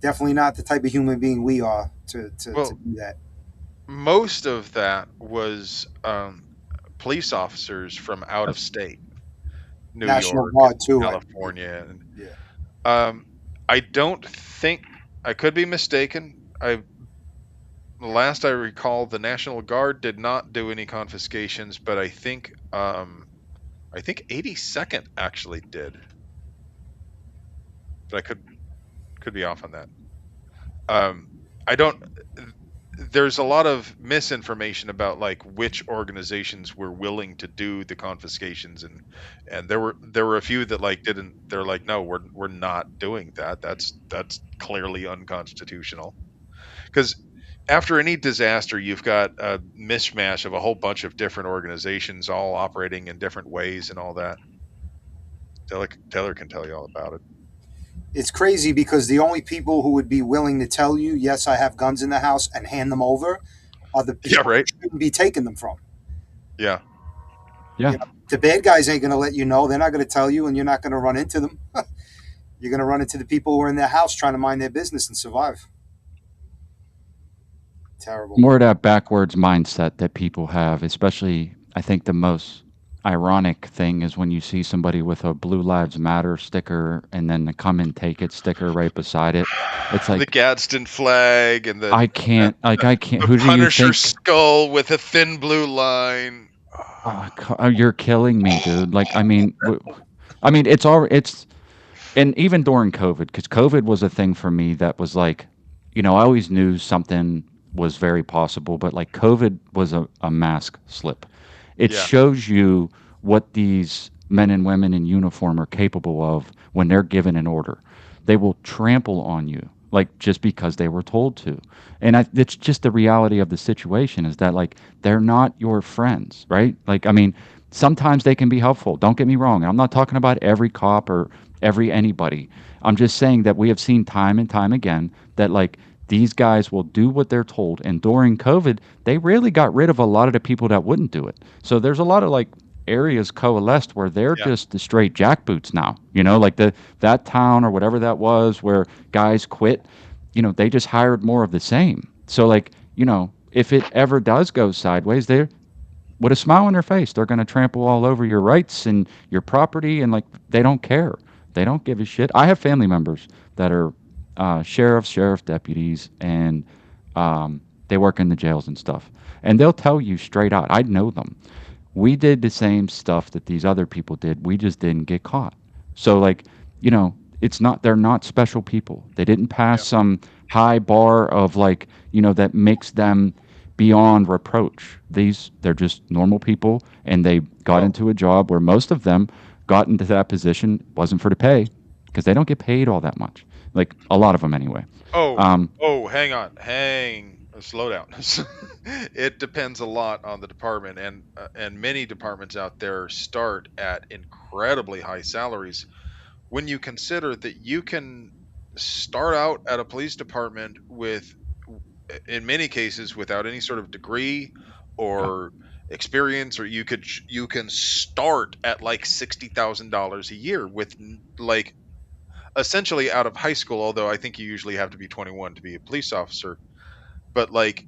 definitely not the type of human being we are to Well, do that. most of that was police officers from out of state, New National York Guard and too. California, and Yeah. um, I don't think, I could be mistaken. Last I recall, the National Guard did not do any confiscations, but I think 82nd actually did, but I could be off on that. Um, I don't. There's a lot of misinformation about like which organizations were willing to do the confiscations, and there were a few that like didn't. They're like, no, we're not doing that. That's clearly unconstitutional. Because after any disaster, you've got a mishmash of a whole bunch of different organizations all operating in different ways and all that. Taylor can tell you all about it. It's crazy because the only people who would be willing to tell you, yes, I have guns in the house and hand them over are the Yeah, people right. you shouldn't be taking them from. Yeah, yeah, You know, the bad guys ain't going to let you know. They're not going to tell you, and you're not going to run into them. You're going to run into the people who are in their house trying to mind their business and survive. Terrible. more of that backwards mindset that people have, especially I think the most ironic thing is when you see somebody with a Blue Lives Matter sticker and then the come and take it sticker right beside it. It's the like Gadsden flag and I uh, can't, like I can't. the Who do you Punisher think? skull with a thin blue line. You're killing me, dude. Like I mean, I mean it's all it's and even during COVID, because COVID was a thing for me that was like, I always knew something was very possible, but like COVID was a mask slip. It Yeah, shows you what these men and women in uniform are capable of when they're given an order. They will trample on you, like just because they were told to. And it's just the reality of the situation is that like they're not your friends, right? Like, I mean, sometimes they can be helpful. Don't get me wrong. I'm not talking about every cop or every anybody. I'm just saying that we have seen time and time again that like these guys will do what they're told. And during COVID, they really got rid of a lot of the people that wouldn't do it. So there's a lot of like areas coalesced where they're yeah. just the straight jackboots now. Like that town or whatever that was where guys quit. They just hired more of the same. So like if it ever does go sideways, they're with a smile on their face, they're going to trample all over your rights and your property, and like they don't care. They don't give a shit. I have family members that are sheriff deputies, and they work in the jails and stuff, and they'll tell you straight out. I know them. We did the same stuff that these other people did. We just didn't get caught. So like, it's not they're not special people. They didn't pass Yeah. some high bar of like, that makes them beyond reproach. They're just normal people and they got Well, into a job where most of them got into that position wasn't for the pay because they don't get paid all that much. Like a lot of them anyway. oh, Um oh, hang on, hang Slow down. It depends a lot on the department, and many departments out there start at incredibly high salaries. When you consider that you can start out at a police department with, in many cases, without any sort of degree Yeah. or experience, or you can start at like $60,000 a year with like essentially out of high school. Although I think you usually have to be 21 to be a police officer, but like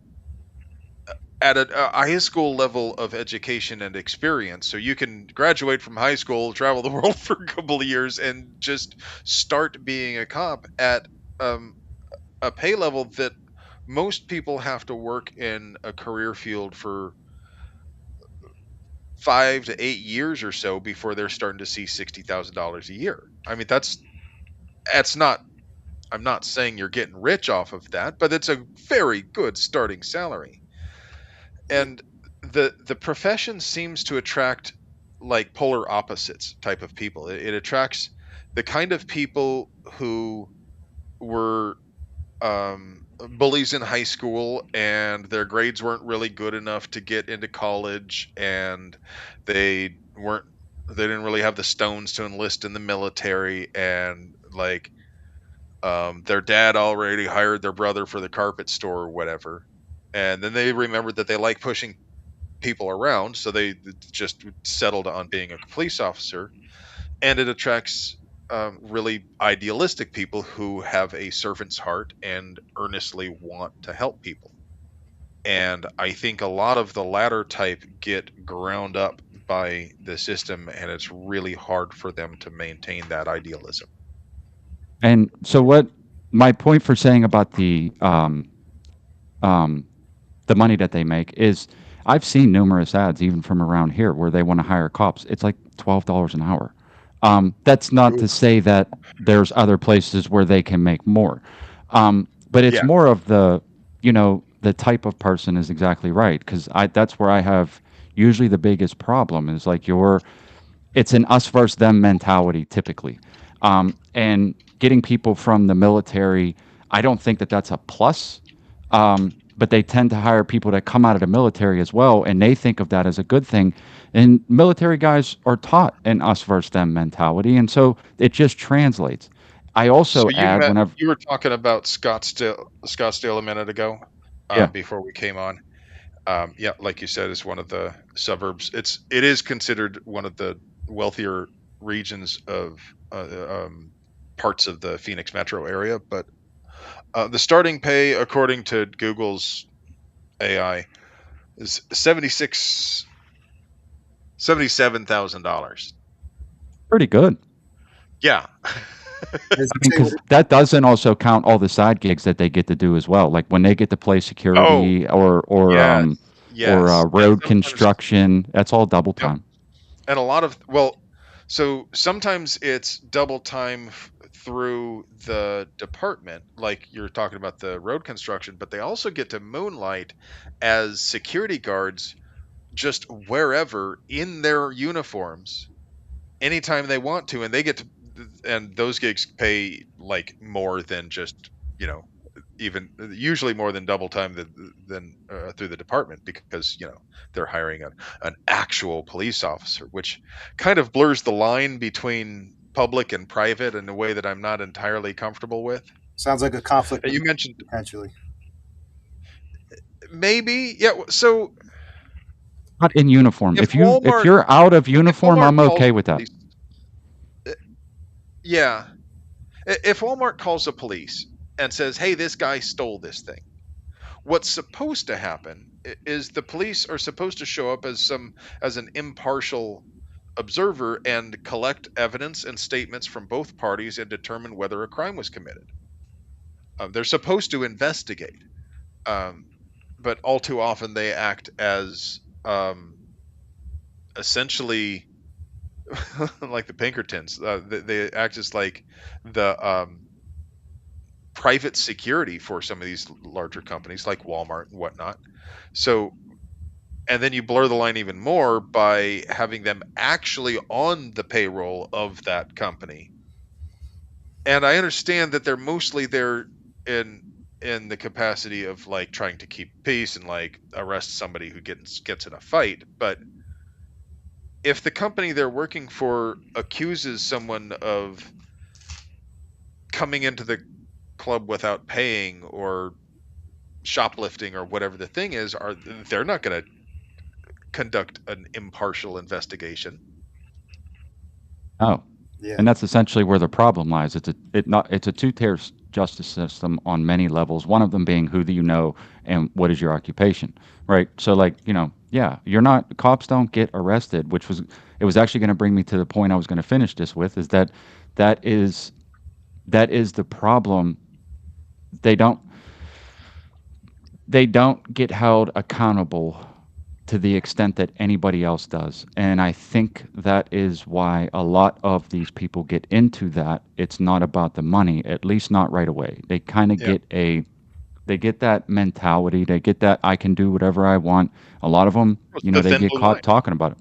at a high school level of education and experience. So you can graduate from high school, travel the world for a couple of years, and just start being a cop at um, a pay level that most people have to work in a career field for 5 to 8 years or so before they're starting to see $60,000 a year. I mean, that's not. I'm not saying you're getting rich off of that, but it's a very good starting salary. Yeah. And the profession seems to attract like polar opposites type of people. It attracts the kind of people who were bullies in high school and their grades weren't really good enough to get into college, and weren't they didn't really have the stones to enlist in the military, and like their dad already hired their brother for the carpet store or whatever, and then they remembered that they like pushing people around, so they just settled on being a police officer. And it attracts really idealistic people who have a servant's heart and earnestly want to help people. And I think a lot of the latter type get ground up by the system, and it's really hard for them to maintain that idealism. And so, what my point for saying about um, the money that they make is, I've seen numerous ads, even from around here, where they want to hire cops. It's like $12 an hour. That's not Ooh. to say that there's other places where they can make more, but it's Yeah. more of the type of person is exactly right, because I that's where I have usually the biggest problem is like it's an us versus them mentality typically. And getting people from the military, I don't think that that's a plus. But they tend to hire people that come out of the military as well, and they think of that as a good thing. And military guys are taught an us versus them mentality, and so it just translates. I So also add whenever, you were talking about Scottsdale a minute ago, yeah, before we came on. Yeah, like you said, is one of the suburbs. It is considered one of the wealthier regions of parts of the Phoenix metro area. But the starting pay, according to Google's AI, is $77,000. pretty good. Yeah. As I you mean, say, because that doesn't also count all the side gigs that they get to do as well. Like when they get to play Oh, security or yes, and road sometimes, construction. That's all double yep, time. and a lot of, well, so sometimes it's double time through the department, like you're talking about the road construction, but they also get to moonlight as security guards just wherever in their uniforms anytime they want to, and they get to, and those gigs pay like more than just, you know, even usually more than double time than through the department, because they're hiring an actual police officer, which kind of blurs the line between public and private in a way that I'm not entirely comfortable with. sounds like a conflict of You mentioned potentially. maybe, yeah. So Not in uniform. if If Walmart you're out of if uniform, Walmart I'm calls okay the with that. police, uh, yeah, if Walmart calls the police and says, "Hey, this guy stole this thing," what's supposed to happen is the police are supposed to show up as an impartial observer and collect evidence and statements from both parties and determine whether a crime was committed. They're supposed to investigate, um, but all too often they act as essentially like the Pinkertons. They act as like the private security for some of these larger companies like Walmart and whatnot. So, and then you blur the line even more by having them actually on the payroll of that company. And I understand that they're mostly there in in the capacity of like trying to keep peace and like arrest somebody who gets in a fight, but if the company they're working for accuses someone of coming into the club without paying or shoplifting or whatever the thing is, are they're not going to conduct an impartial investigation. Oh, Yeah. and that's essentially where the problem lies. It's a two-tier justice system on many levels. One of them being who do you know and what is your occupation, right? So like yeah, you're not cops don't get arrested, which was it was actually going to bring me to the point I was going to finish this with is that is that is the problem. They don't they don't get held accountable to the extent that anybody else does. And I think that is why a lot of these people get into that. It's not about the money, at least not right away. They kind of Yeah. they get that mentality. They get that I can do whatever I want. A lot of them, It's the they thin get blue line. caught talking about it.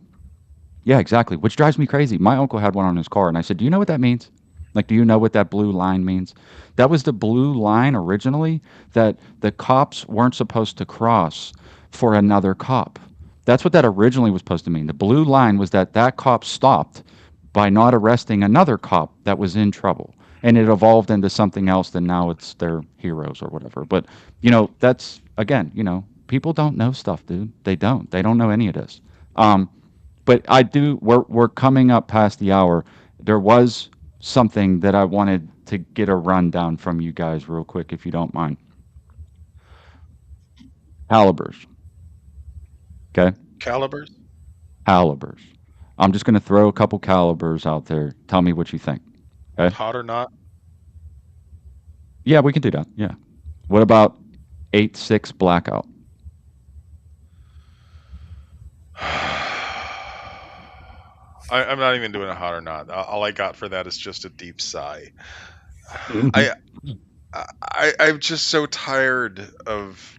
Yeah, exactly. Which drives me crazy. My uncle had one on his car, and I said, "Do you know what that means? Like, do you know what that blue line means?" That was the blue line originally that the cops weren't supposed to cross for another cop. That's what that originally was supposed to mean. The blue line was that that cop stopped by not arresting another cop that was in trouble. And it evolved into something else, then now it's their heroes or whatever. But, that's, again, people don't know stuff, dude. They don't. They don't know any of this. Um, but I do. We're coming up past the hour. There was something that I wanted to get a rundown from you guys real quick, if you don't mind. Calibers, okay? Calibers, Calibers. I'm just going to throw a couple calibers out there. Tell me what you think. Okay? hot or not. Yeah, we can do that. Yeah. What about 8.6 blackout? I'm not even doing a hot or not. All I got for that is just a deep sigh. Mhm. I, I'm just so tired of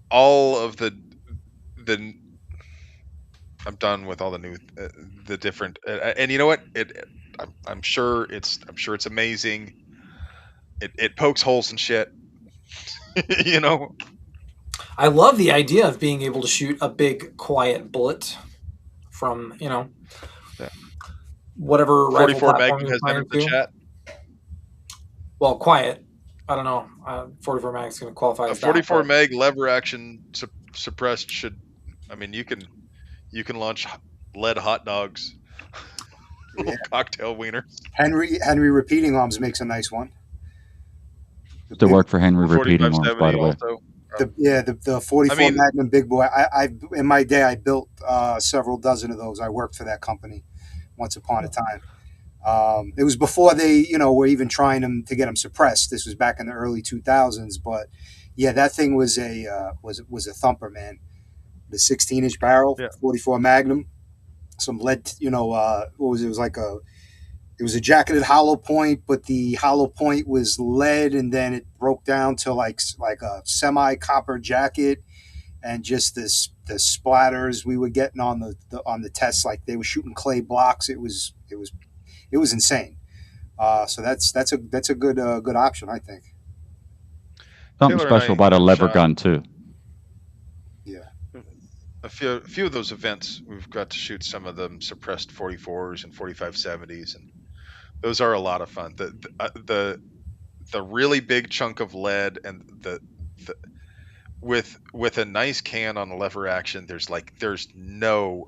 all of the. I'm done with all the new the different and you know what I'm sure it's amazing. It pokes holes and shit. you know I love the idea of being able to shoot a big quiet bullet from Yeah. whatever rifle 44 platform Magnum you're has firing entered the to. chat. Well, quiet. I don't know. 44 mag is going to qualify A as that, 44 but meg lever action suppressed should. I mean, you can launch lead hot dogs, Yeah. little cocktail wieners. Henry repeating arms makes a nice one. The To big work for Henry repeating arms, by 4570 the way. also. the I 44 mean, Magnum big boy. I in my day I built several dozen of those. I worked for that company once upon a time. It was before they were even trying them to get them suppressed. This was back in the early 2000s. But yeah, that thing was a thumper, man. The 16-inch barrel, yeah. 44 Magnum, some lead. What was it? It was like it was a jacketed hollow point, but the hollow point was lead, and then it broke down to like a semi copper jacket, and just the splatters we were getting on the tests, like they were shooting clay blocks. It was insane. So that's a good option, I think. Something Taylor and special I about a have lever shot gun, too. Yeah, a few of those events. We've got to shoot some of them suppressed 44s and 4570s, and those are a lot of fun. The really big chunk of lead and the with a nice can on the lever action, there's no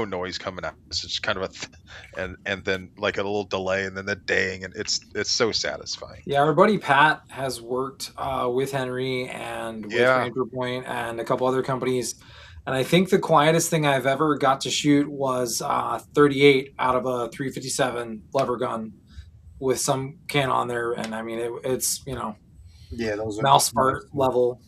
noise coming out. It's just kind of and then like a little delay and then the dang, and it's so satisfying. yeah, our buddy Pat has worked with Henry and with Yeah. Ranger Point and a couple other companies. And I think the quietest thing I've ever got to shoot was 38 out of a 357 lever gun with some can on there. And I mean, it's, yeah, those are mouse nice. part level.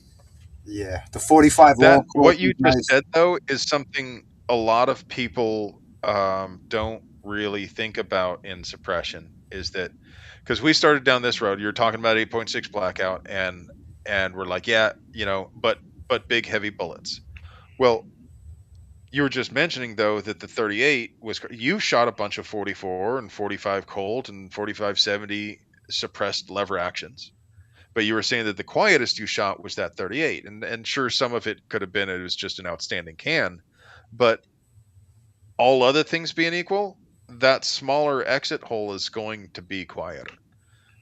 Yeah, the 45 That long course what was you just nice. said though is something a lot of people don't really think about in suppression, is that because we started down this road, you're talking about 8.6 blackout, and we're like, yeah, but big heavy bullets. Well, you were just mentioning though that the 38 was you shot a bunch of 44 and 45 Colt and 4570 suppressed lever actions. But you were saying that the quietest you shot was that 38, and sure, some of it could have been it was just an outstanding can, but all other things being equal, that smaller exit hole is going to be quieter.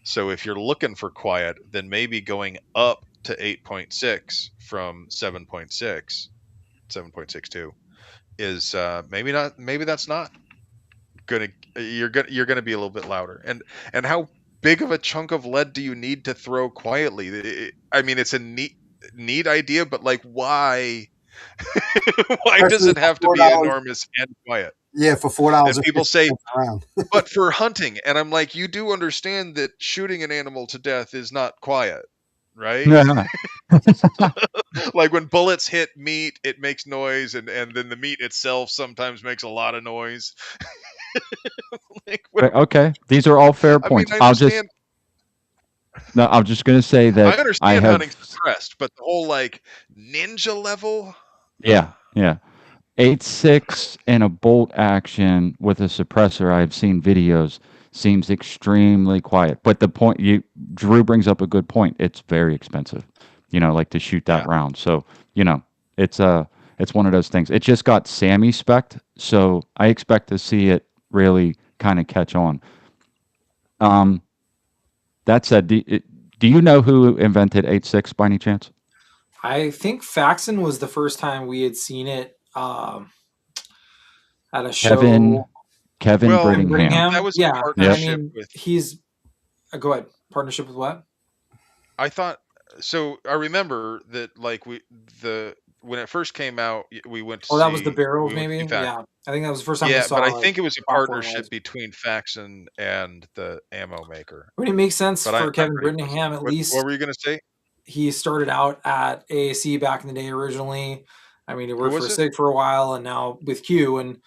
So if you're looking for quiet, then maybe going up to 8.6 from 7.6, 7.62 is maybe that's not gonna you're gonna be a little bit louder. And how big of a chunk of lead do you need to throw quietly? I mean, it's a neat idea, but like, why why does Especially it for have to be $4. enormous and quiet? Yeah, for $4 And and people 50 say, cents around. but for hunting, and I'm like, you do understand that shooting an animal to death is not quiet, right? Yeah. Like when bullets hit meat, it makes noise, and then the meat itself sometimes makes a lot of noise. Like Right, okay, these are all fair I mean, points. I'll just no, I'm just gonna say I that I understand have hunting suppressed, but the whole like ninja level. yeah, yeah. 8.6 and a bolt action with a suppressor, I've seen videos, seems extremely quiet. But the point you Drew brings up a good point. It's very expensive, like to shoot that Yeah, round. So, you know, it's it's one of those things. It just got Sammy spec'd, so I expect to see it really kind of catch on. Um, that said, do you know who invented 8.6 by any chance? I think Faxon was the first time we had seen it at a Kevin show. Kevin well, Kevin Brittingham. that Brittingham. was a Yeah, I Yep. partnership mean with. he's go ahead. Partnership with what? I thought so. I remember that like the when it first came out, we went to Oh, that was the see barrels, we went to see maybe. Fax. Yeah, I think that was the first time we Yeah, saw but I like think it was a software partnership wise. between Faxon and the ammo maker. I mean, it makes sense But for I'm Kevin pretty close. Brittingham at What least. were you gonna say? He started out at AAC back in the day originally. I mean, he Who worked for was it? SIG for a while and now with Q. And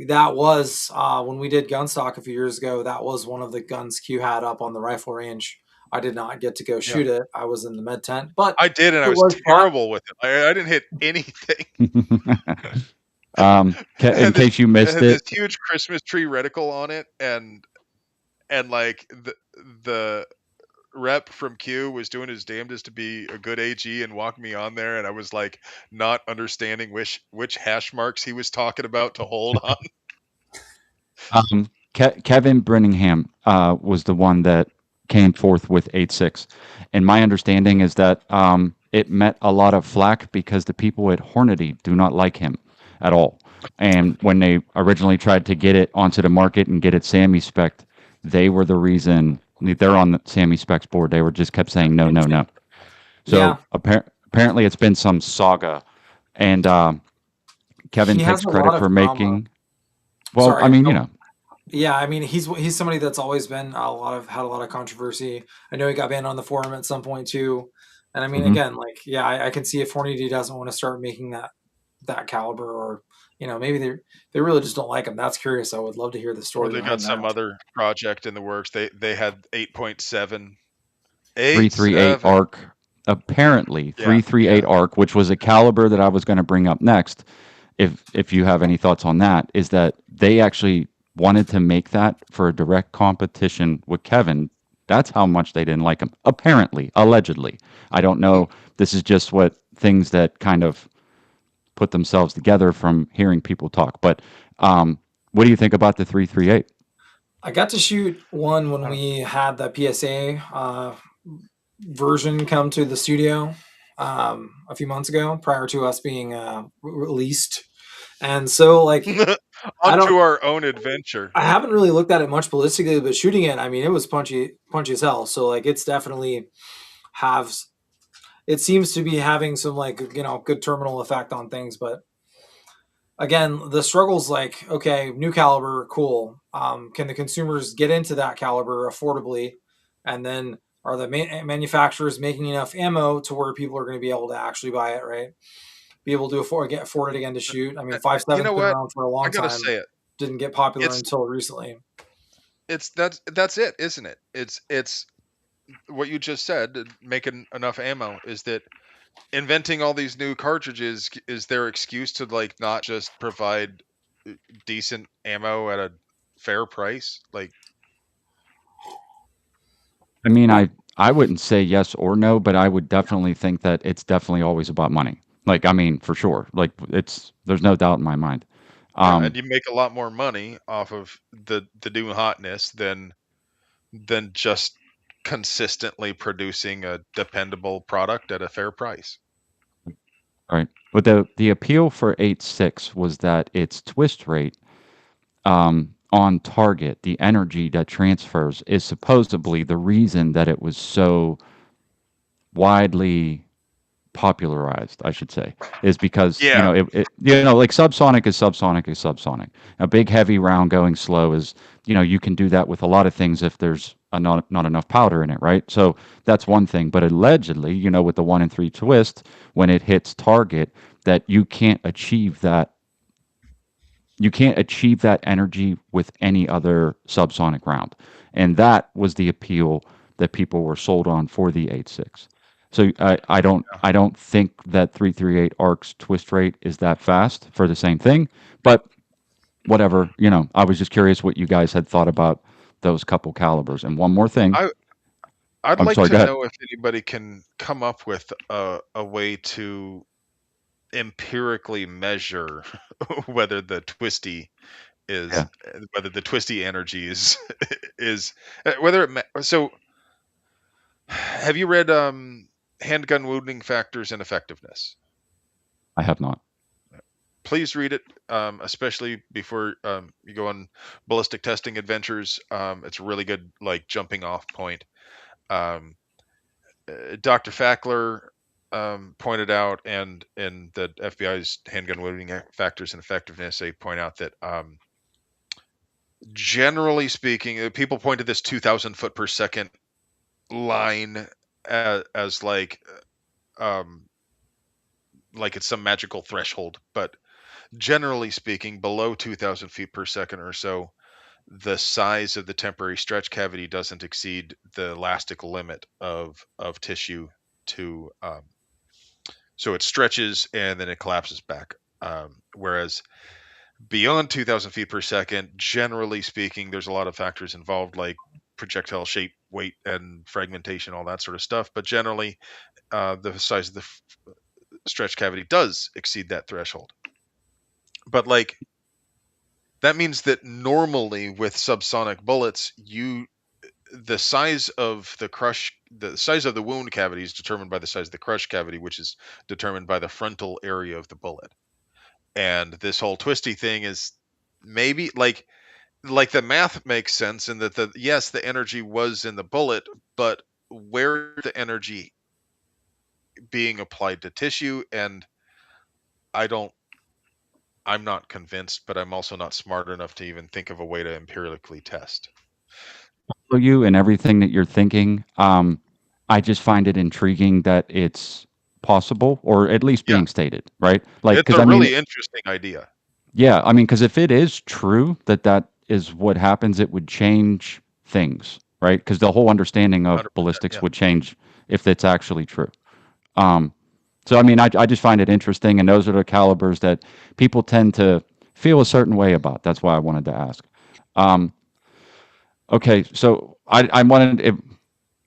that was when we did Gunstock a few years ago. That was one of the guns Q had up on the rifle range. I did not get to go Yeah, shoot it. I was in the med tent, but I did, and I it was was fun. terrible with it. I didn't hit anything. It In had this case you it missed had this it, huge Christmas tree reticle on it, and like the rep from Q was doing his damnedest to be a good AG and walk me on there, and I was like not understanding which hash marks he was talking about to hold on. Kevin Brittingham was the one that came forth with 8.6. And my understanding is that it met a lot of flack because the people at Hornady do not like him at all. And when they originally tried to get it onto the market and get it Sammy spec, they were the reason they're on the Sammy specs board. They were just kept saying no, no, no. Yeah, So apparently it's been some saga. And Kevin he has takes a credit lot of for drama. making, well, I Sorry, mean, no. Yeah, I mean he's somebody that's always been had a lot of controversy. I know he got banned on the forum at some point too. And I mean mhm. again, like yeah, I can see if Hornady doesn't want to start making that caliber, or maybe they really just don't like him. That's curious. I would love to hear the Or story they got behind some that. other project in the works. They had 8.7, 338 8.7. arc, apparently Yeah, 338 yeah. arc, which was a caliber that I was going to bring up next. If you have any thoughts on that, is that they actually wanted to make that for a direct competition with Kevin. That's how much they didn't like him. Apparently, allegedly, I don't Hmm. know. This is just what things that kind of put themselves together from hearing people talk. But what do you think about the 338? I got to shoot one when I don't. we had the PSA version come to the studio a few months ago, prior to us being released. And so, like, I Onto don't, our own adventure. I haven't really looked at it much ballistically, but shooting it, I mean, it was punchy as hell. So, like, it's definitely have. It seems to be having some like good terminal effect on things, but again, the struggle's like, okay, new caliber, cool. Can the consumers get into that caliber affordably? And then are the manufacturers making enough ammo to where people are going to be able to actually buy it, right? Be able to afford it again to shoot. I mean, five You seven's know been what? around for a I long gotta time. say it. Didn't get popular It's until recently. that's it, isn't it? It's what you just said. Making enough ammo is that inventing all these new cartridges is their excuse to like not just provide decent ammo at a fair price. Like I mean, I wouldn't say yes or no, but I would definitely think that it's definitely always about money. Like, I mean, for sure. Like, it's there's no doubt in my mind. Yeah, and Um, you make a lot more money off of the new hotness than just consistently producing a dependable product at a fair price. right. But the appeal for 8.6 was that its twist rate on target, the energy that transfers, is supposedly the reason that it was so widely popularized, I should say, is because Yeah, like subsonic is subsonic is subsonic. A big heavy round going slow is you can do that with a lot of things if there's not enough powder in it, right? So that's one thing. But allegedly, with the 1 and 3 twist, when it hits target, that you can't achieve that energy with any other subsonic round. And that was the appeal that people were sold on for the 8.6. So I don't think that 338 arc's twist rate is that fast for the same thing, but whatever, I was just curious what you guys had thought about those couple calibers. And one more thing. I I'd I'm like sorry, to go ahead. know if anybody can come up with a way to empirically measure whether the twisty is Yeah, whether the twisty energy is is whether so have you read handgun wounding factors and effectiveness? I have not. Please read it, especially before you go on ballistic testing adventures. It's a really good like jumping off point. um, Dr. Fackler pointed out, and the FBI's handgun wounding factors and effectiveness, they point out that generally speaking, people point to this 2,000 foot per second line as um, like it's some magical threshold, but generally speaking, below 2,000 feet per second or so, the size of the temporary stretch cavity doesn't exceed the elastic limit of tissue to so it stretches and then it collapses back. Whereas beyond 2,000 feet per second, generally speaking, there's a lot of factors involved like projectile shape, weight, and fragmentation, all that sort of stuff. But generally, the size of the stretch cavity does exceed that threshold. But like that means that normally with subsonic bullets, the size of the size of the wound cavity is determined by the size of the crush cavity, which is determined by the frontal area of the bullet. And this whole twisty thing is maybe like the math makes sense in that the yes, the energy was in the bullet, but where the energy being applied to tissue, and I don't I'm not convinced, but I'm also not smart enough to even think of a way to empirically test. You and everything that you're thinking. I just find it intriguing that it's possible, or at least Yeah, being stated, right? Like, it's because a I mean, really interesting idea. yeah, I mean, because if it is true that that is what happens, it would change things, right? Because the whole understanding of 100%. ballistics Yeah. would change if it's actually true. Um, so, I mean, I just find it interesting, and those are the calibers that people tend to feel a certain way about. That's why I wanted to ask. Um, okay, so I wanted.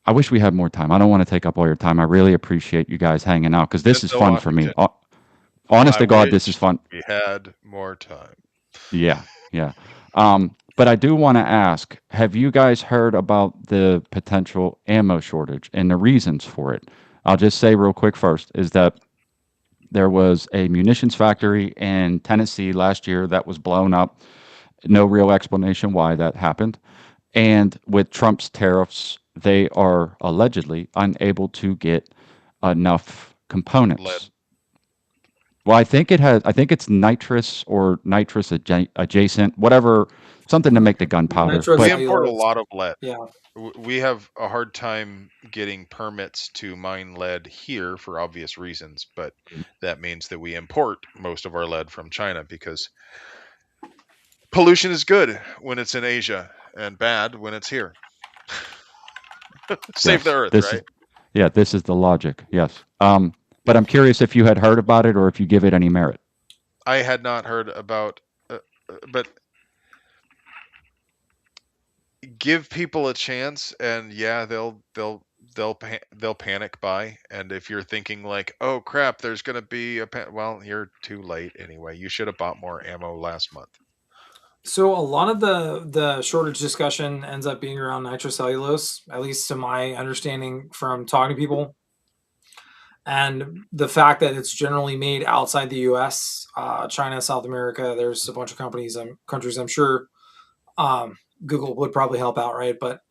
I wish we had more time. I don't want to take up all your time. I really appreciate you guys hanging out because this is Denzel fun for me. Washington. Honest I to God, this is wish fun. we had more time. Yeah, yeah. But I do want to ask, have you guys heard about the potential ammo shortage and the reasons for it? I'll just say real quick first is that there was a munitions factory in Tennessee last year that was blown up. No real explanation why that happened. And with Trump's tariffs, they are allegedly unable to get enough Lead. components. Well, I think it's nitrous or nitrous adjacent, whatever, something to make the gunpowder. We But import a Nitrocellulose. lot of lead. Yeah. We have a hard time getting permits to mine lead here for obvious reasons, but that means that we import most of our lead from China because pollution is good when it's in Asia and bad when it's here. Save the yes, earth, this is right? yeah, this is the logic. Yes. But I'm curious if you had heard about it or if you give it any merit. I had not heard about, but give people a chance, and yeah, they'll panic buy. And if you're thinking like, oh crap, there's gonna be well, you're too late anyway. You should have bought more ammo last month. So a lot of the shortage discussion ends up being around nitrocellulose, at least to my understanding from talking to people, and the fact that it's generally made outside the U.S., China, South America. There's a bunch of countries. I'm sure Google would probably help out, right? But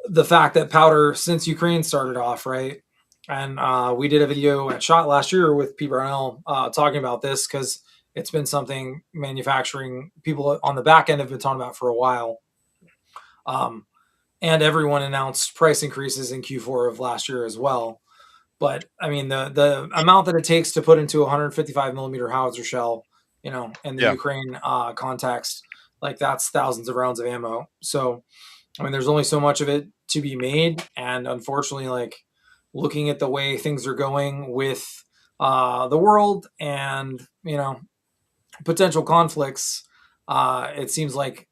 the fact that powder since Ukraine started off, right? And we did a video at Shot last year with Pete Brownell talking about this because it's been something manufacturing people on the back end have been talking about for a while. Um, and everyone announced price increases in Q4 of last year as well. But I mean, the amount that it takes to put into a 155 millimeter howitzer shell, in the Yeah. Ukraine context, like that's thousands of rounds of ammo. So I mean, there's only so much of it to be made, and unfortunately, like looking at the way things are going with the world and potential conflicts, it seems like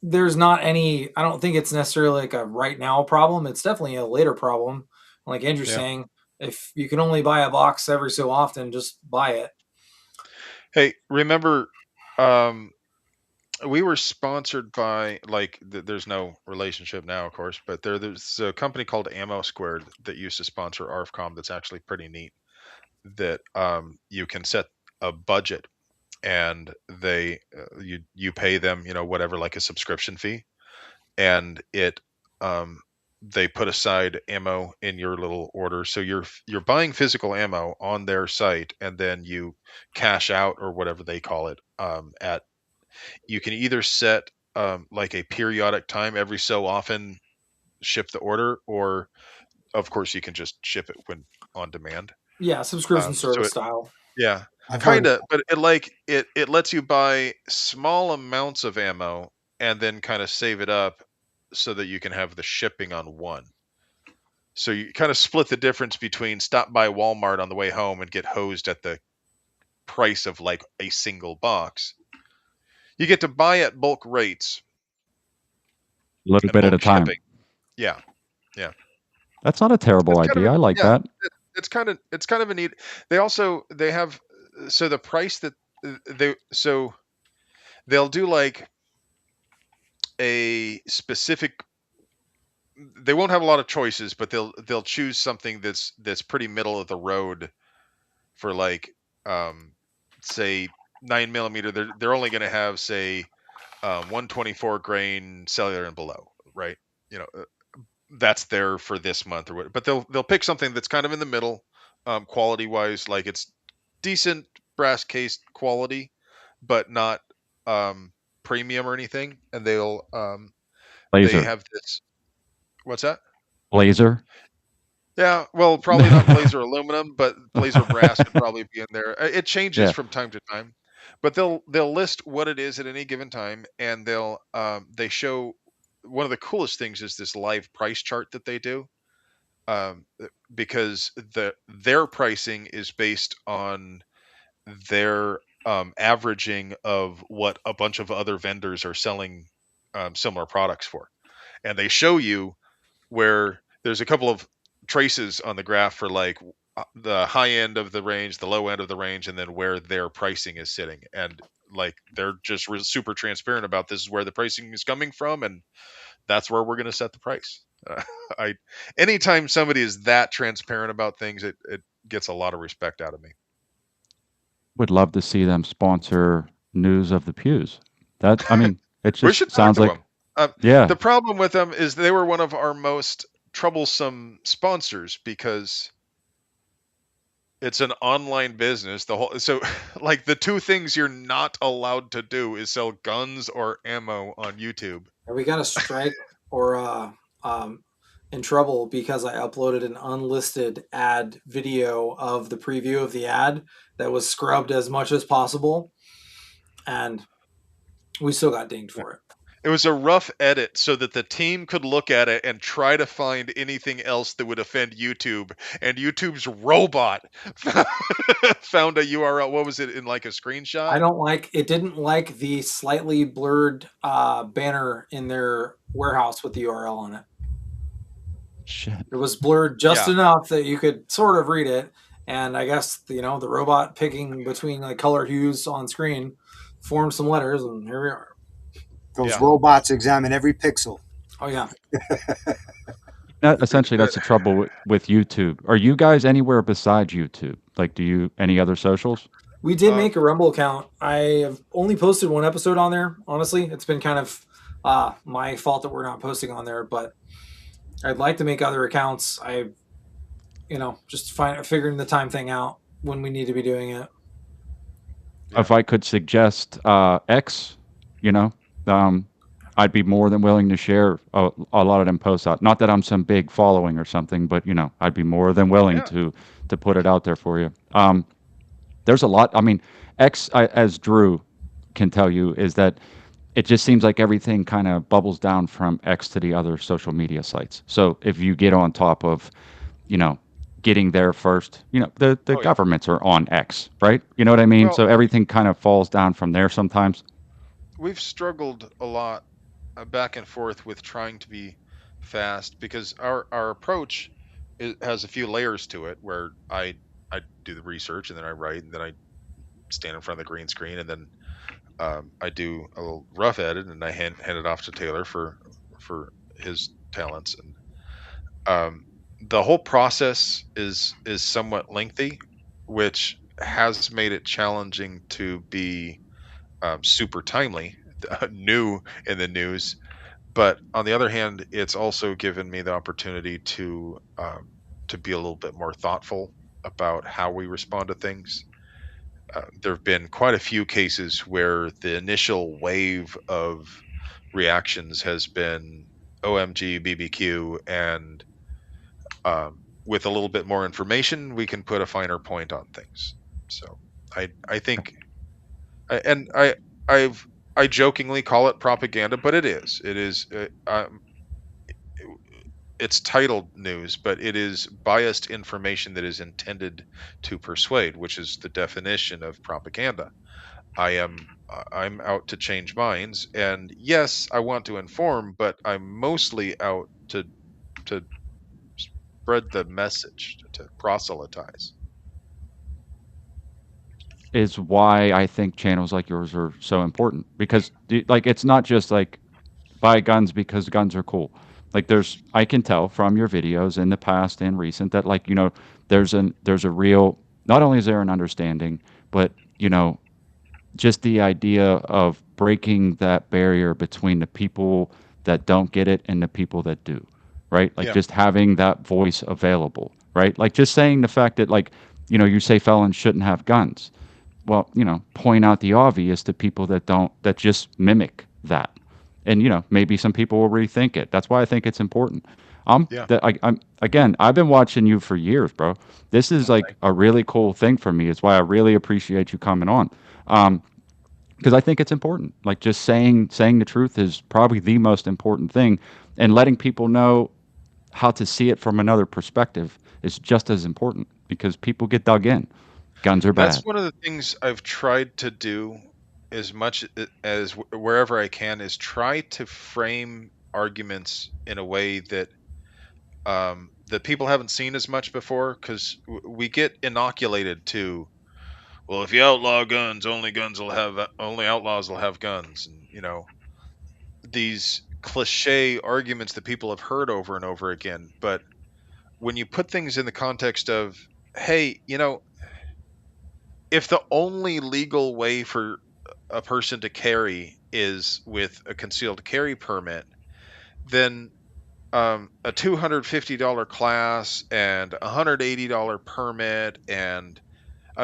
there's not any. I don't think it's necessarily like a right now problem. It's definitely a later problem. Like Andrew's Yeah. saying, if you can only buy a box every so often, just buy it. Hey, remember, um, we were sponsored by like there's no relationship now, of course, but there's a company called Ammo Squared that used to sponsor ARFCOM. That's actually pretty neat. That you can set a budget, and you pay them, whatever, like a subscription fee, and it um they put aside ammo in your little order, so you're buying physical ammo on their site, and then you cash out or whatever they call it, at you can either set like a periodic time, every so often ship the order, or of course you can just ship it when on demand. Yeah, subscription So service style. yeah, I've heard kind of of, but it lets you buy small amounts of ammo and then kind of save it up so that you can have the shipping on one. So you kind of split the difference between stop by Walmart on the way home and get hosed at the price of like a single box. You get to buy at bulk rates A little and bit at a bulk time. shipping. Yeah, yeah. That's not a terrible It's kind of idea. I like yeah. that. It's kind of a neat. They have, so the price that they'll do like a specific, they won't have a lot of choices, but they'll choose something that's pretty middle of the road for like, um say 9 millimeter. They're only going to have, say, 124 grain cellular and below, right? you know uh, that's there for this month or what, but they'll pick something that's kind of in the middle, quality wise, like it's decent brass case quality, but not premium or anything, and they Laser. have this. What's that? Laser. Yeah, well, probably not Blazer aluminum, but Blazer brass could probably be in there. It changes Yeah. from time to time, but they'll list what it is at any given time, and they show, one of the coolest things is this live price chart that they do, because their pricing is based on their averaging of what a bunch of other vendors are selling similar products for, and they show you where there's a couple of traces on the graph for like, the high end of the range, the low end of the range, and then where their pricing is sitting. And like they're just super transparent about, this is where the pricing is coming from, and that's where we're going to set the price. I Anytime somebody is that transparent about things, it gets a lot of respect out of me. Would love to see them sponsor News of the Pews. That I mean, it We just should talk sounds to like them. yeah. The problem with them is they were one of our most troublesome sponsors, because it's an online business. The whole so like the two things you're not allowed to do is sell guns or ammo on YouTube. And we got a strike or in trouble because I uploaded an unlisted ad video of the preview of the ad that was scrubbed as much as possible, and we still got dinged for it. It was a rough edit so that the team could look at it and try to find anything else that would offend YouTube. And YouTube's robot found a URL. What was it in like a screenshot? I don't like it. Didn't like the slightly blurred banner in their warehouse with the URL on it. Shit. It was blurred just Yeah. enough that you could sort of read it. And I guess the robot picking between like color hues on screen formed some letters, and here we are. Those Yeah. robots examine every pixel. Oh yeah, Essentially, that's the trouble with YouTube. Are you guys anywhere besides YouTube? Like, do you any other socials? we did Uh, make a Rumble account. I have only posted one episode on there. Honestly, it's been kind of my fault that we're not posting on there, but I'd like to make other accounts. Just figuring the time thing out when we need to be doing it. Yeah. If I could suggest X, you know, um, I'd be more than willing to share a lot of them posts out. Not that I'm some big following or something, but I'd be more than willing Yeah. to put it out there for you. There's a lot. I mean, X, as Drew can tell you, is that it just seems like everything kind of bubbles down from X to the other social media sites. So if you get on top of, you know, getting there first, the Oh yeah. governments are on X, right? You know what I mean? Well, So everything kind of falls down from there sometimes. we've struggled a lot back and forth with trying to be fast because our approach has a few layers to it where I do the research and then I write and then I stand in front of the green screen and then I do a little rough edit and I hand it off to Taylor for his talents and the whole process is somewhat lengthy, which has made it challenging to be super timely, new in the news. But on the other hand, it's also given me the opportunity to be a little bit more thoughtful about how we respond to things. There have been quite a few cases where the initial wave of reactions has been OMG, BBQ, and with a little bit more information, we can put a finer point on things. So I think, and I've I jokingly call it propaganda, but it is it's titled news, but it is biased information that is intended to persuade, which is the definition of propaganda. I'm out to change minds, and yes, I want to inform, but I'm mostly out to spread the message, to proselytize. Is why I think channels like yours are so important because like it's not just like buy guns because guns are cool. Like I can tell from your videos in the past and recent that like there's a real, not only is there an understanding, but just the idea of breaking that barrier between the people that don't get it and the people that do, right? Like Yeah, just having that voice available, right? Like just saying the fact that like you say felons shouldn't have guns. Well, point out the obvious to people that don't, that just mimic that. And maybe some people will rethink it. That's why I think it's important. yeah. I'm again, I've been watching you for years, bro. This is Well, like thank a really cool thing for me. It's why I really appreciate you coming on. Because I think it's important. Like just saying the truth is probably the most important thing, and letting people know how to see it from another perspective is just as important because people get dug in. Guns are That's bad. one of the things I've tried to do as much as wherever I can is try to frame arguments in a way that people haven't seen as much before because we get inoculated to, well, if you outlaw guns, only outlaws will have guns, and these cliche arguments that people have heard over and over again. But when you put things in the context of, hey, if the only legal way for a person to carry is with a concealed carry permit, then a $250 class and $180 permit, and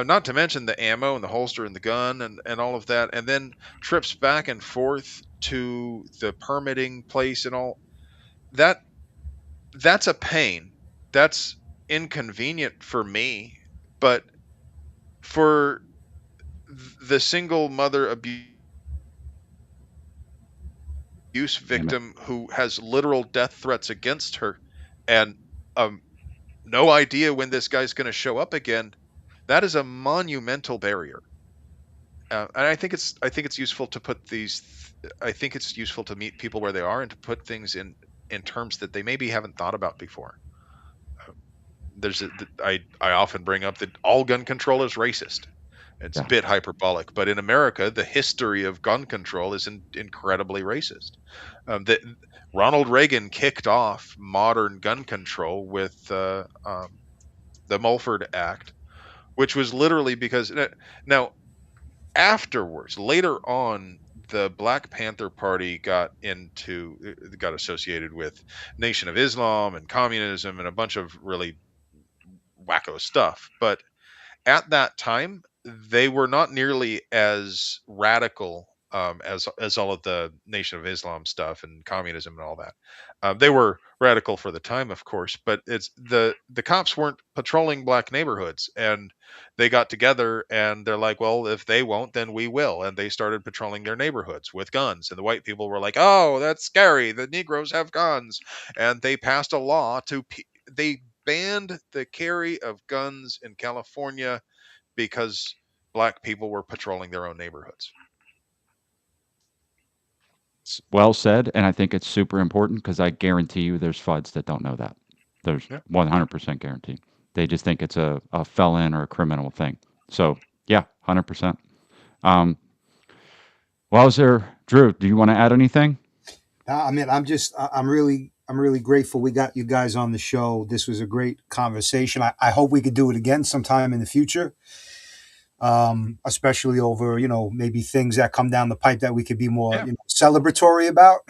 not to mention the ammo and the holster and the gun and all of that, and then trips back and forth to the permitting place and all that, that's a pain. That's inconvenient for me, but for the single mother abuse abuse Damn it. victim who has literal death threats against her, and no idea when this guy's going to show up again. That is a monumental barrier. And I think it's useful to put these. I think it's useful to meet people where they are and to put things in terms that they maybe haven't thought about before. I often bring up that all gun control is racist. It's a Yeah. bit hyperbolic, but in America, the history of gun control is incredibly racist. That Ronald Reagan kicked off modern gun control with the Mulford Act, which was literally because now afterwards, later on, the Black Panther Party got associated with Nation of Islam and communism and a bunch of really wacko stuff. But at that time, they were not nearly as radical as all of the Nation of Islam stuff and communism and all that. They were radical for the time, of course, but it's the cops weren't patrolling black neighborhoods, and they got together and they're like, well, if they won't, then we will, and they started patrolling their neighborhoods with guns. And the white people were like, oh, that's scary. The Negroes have guns, and they passed a law they banned the carry of guns in California because black people were patrolling their own neighborhoods. It's well said, and I think it's super important because I guarantee you there's FUDs that don't know that. There's Yeah. 100% guarantee. They just think it's a felon or a criminal thing. So, yeah, 100%. Well, is there, Drew, do you want to add anything? I mean, I'm really grateful we got you guys on the show. This was a great conversation. I hope we could do it again sometime in the future. Especially over, maybe things that come down the pipe that we could be more, Yeah. celebratory about.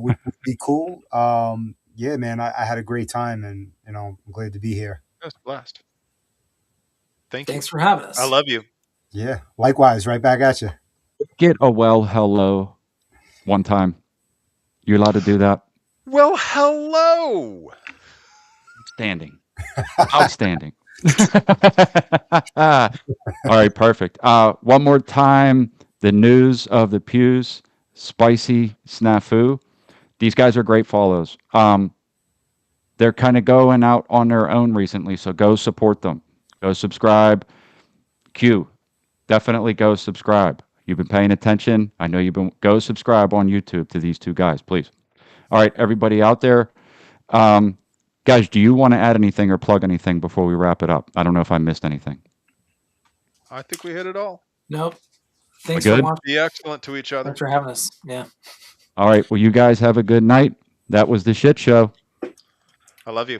Would be cool. Yeah, man, I had a great time, and I'm glad to be here. That's a blast. Thank Thanks you. for having us. I love you. Yeah, likewise, right back at you. Get a well hello one time. You allowed to do that? Well, hello. Outstanding. Outstanding. All right, perfect. One more time, the news of the pews, spicy snafu. These guys are great follows. They're kind of going out on their own recently, so go support them. Go subscribe. Q, definitely go subscribe. You've been paying attention. I know you've been. Go subscribe on YouTube to these two guys, please. All right, everybody out there. Guys, do you want to add anything or plug anything before we wrap it up? I don't know if I missed anything. I think we hit it all. Nope. Thanks We're for good? watching. Be excellent to each other. Thanks for having us. Yeah. All right, well, you guys have a good night. That was the shit show. I love you.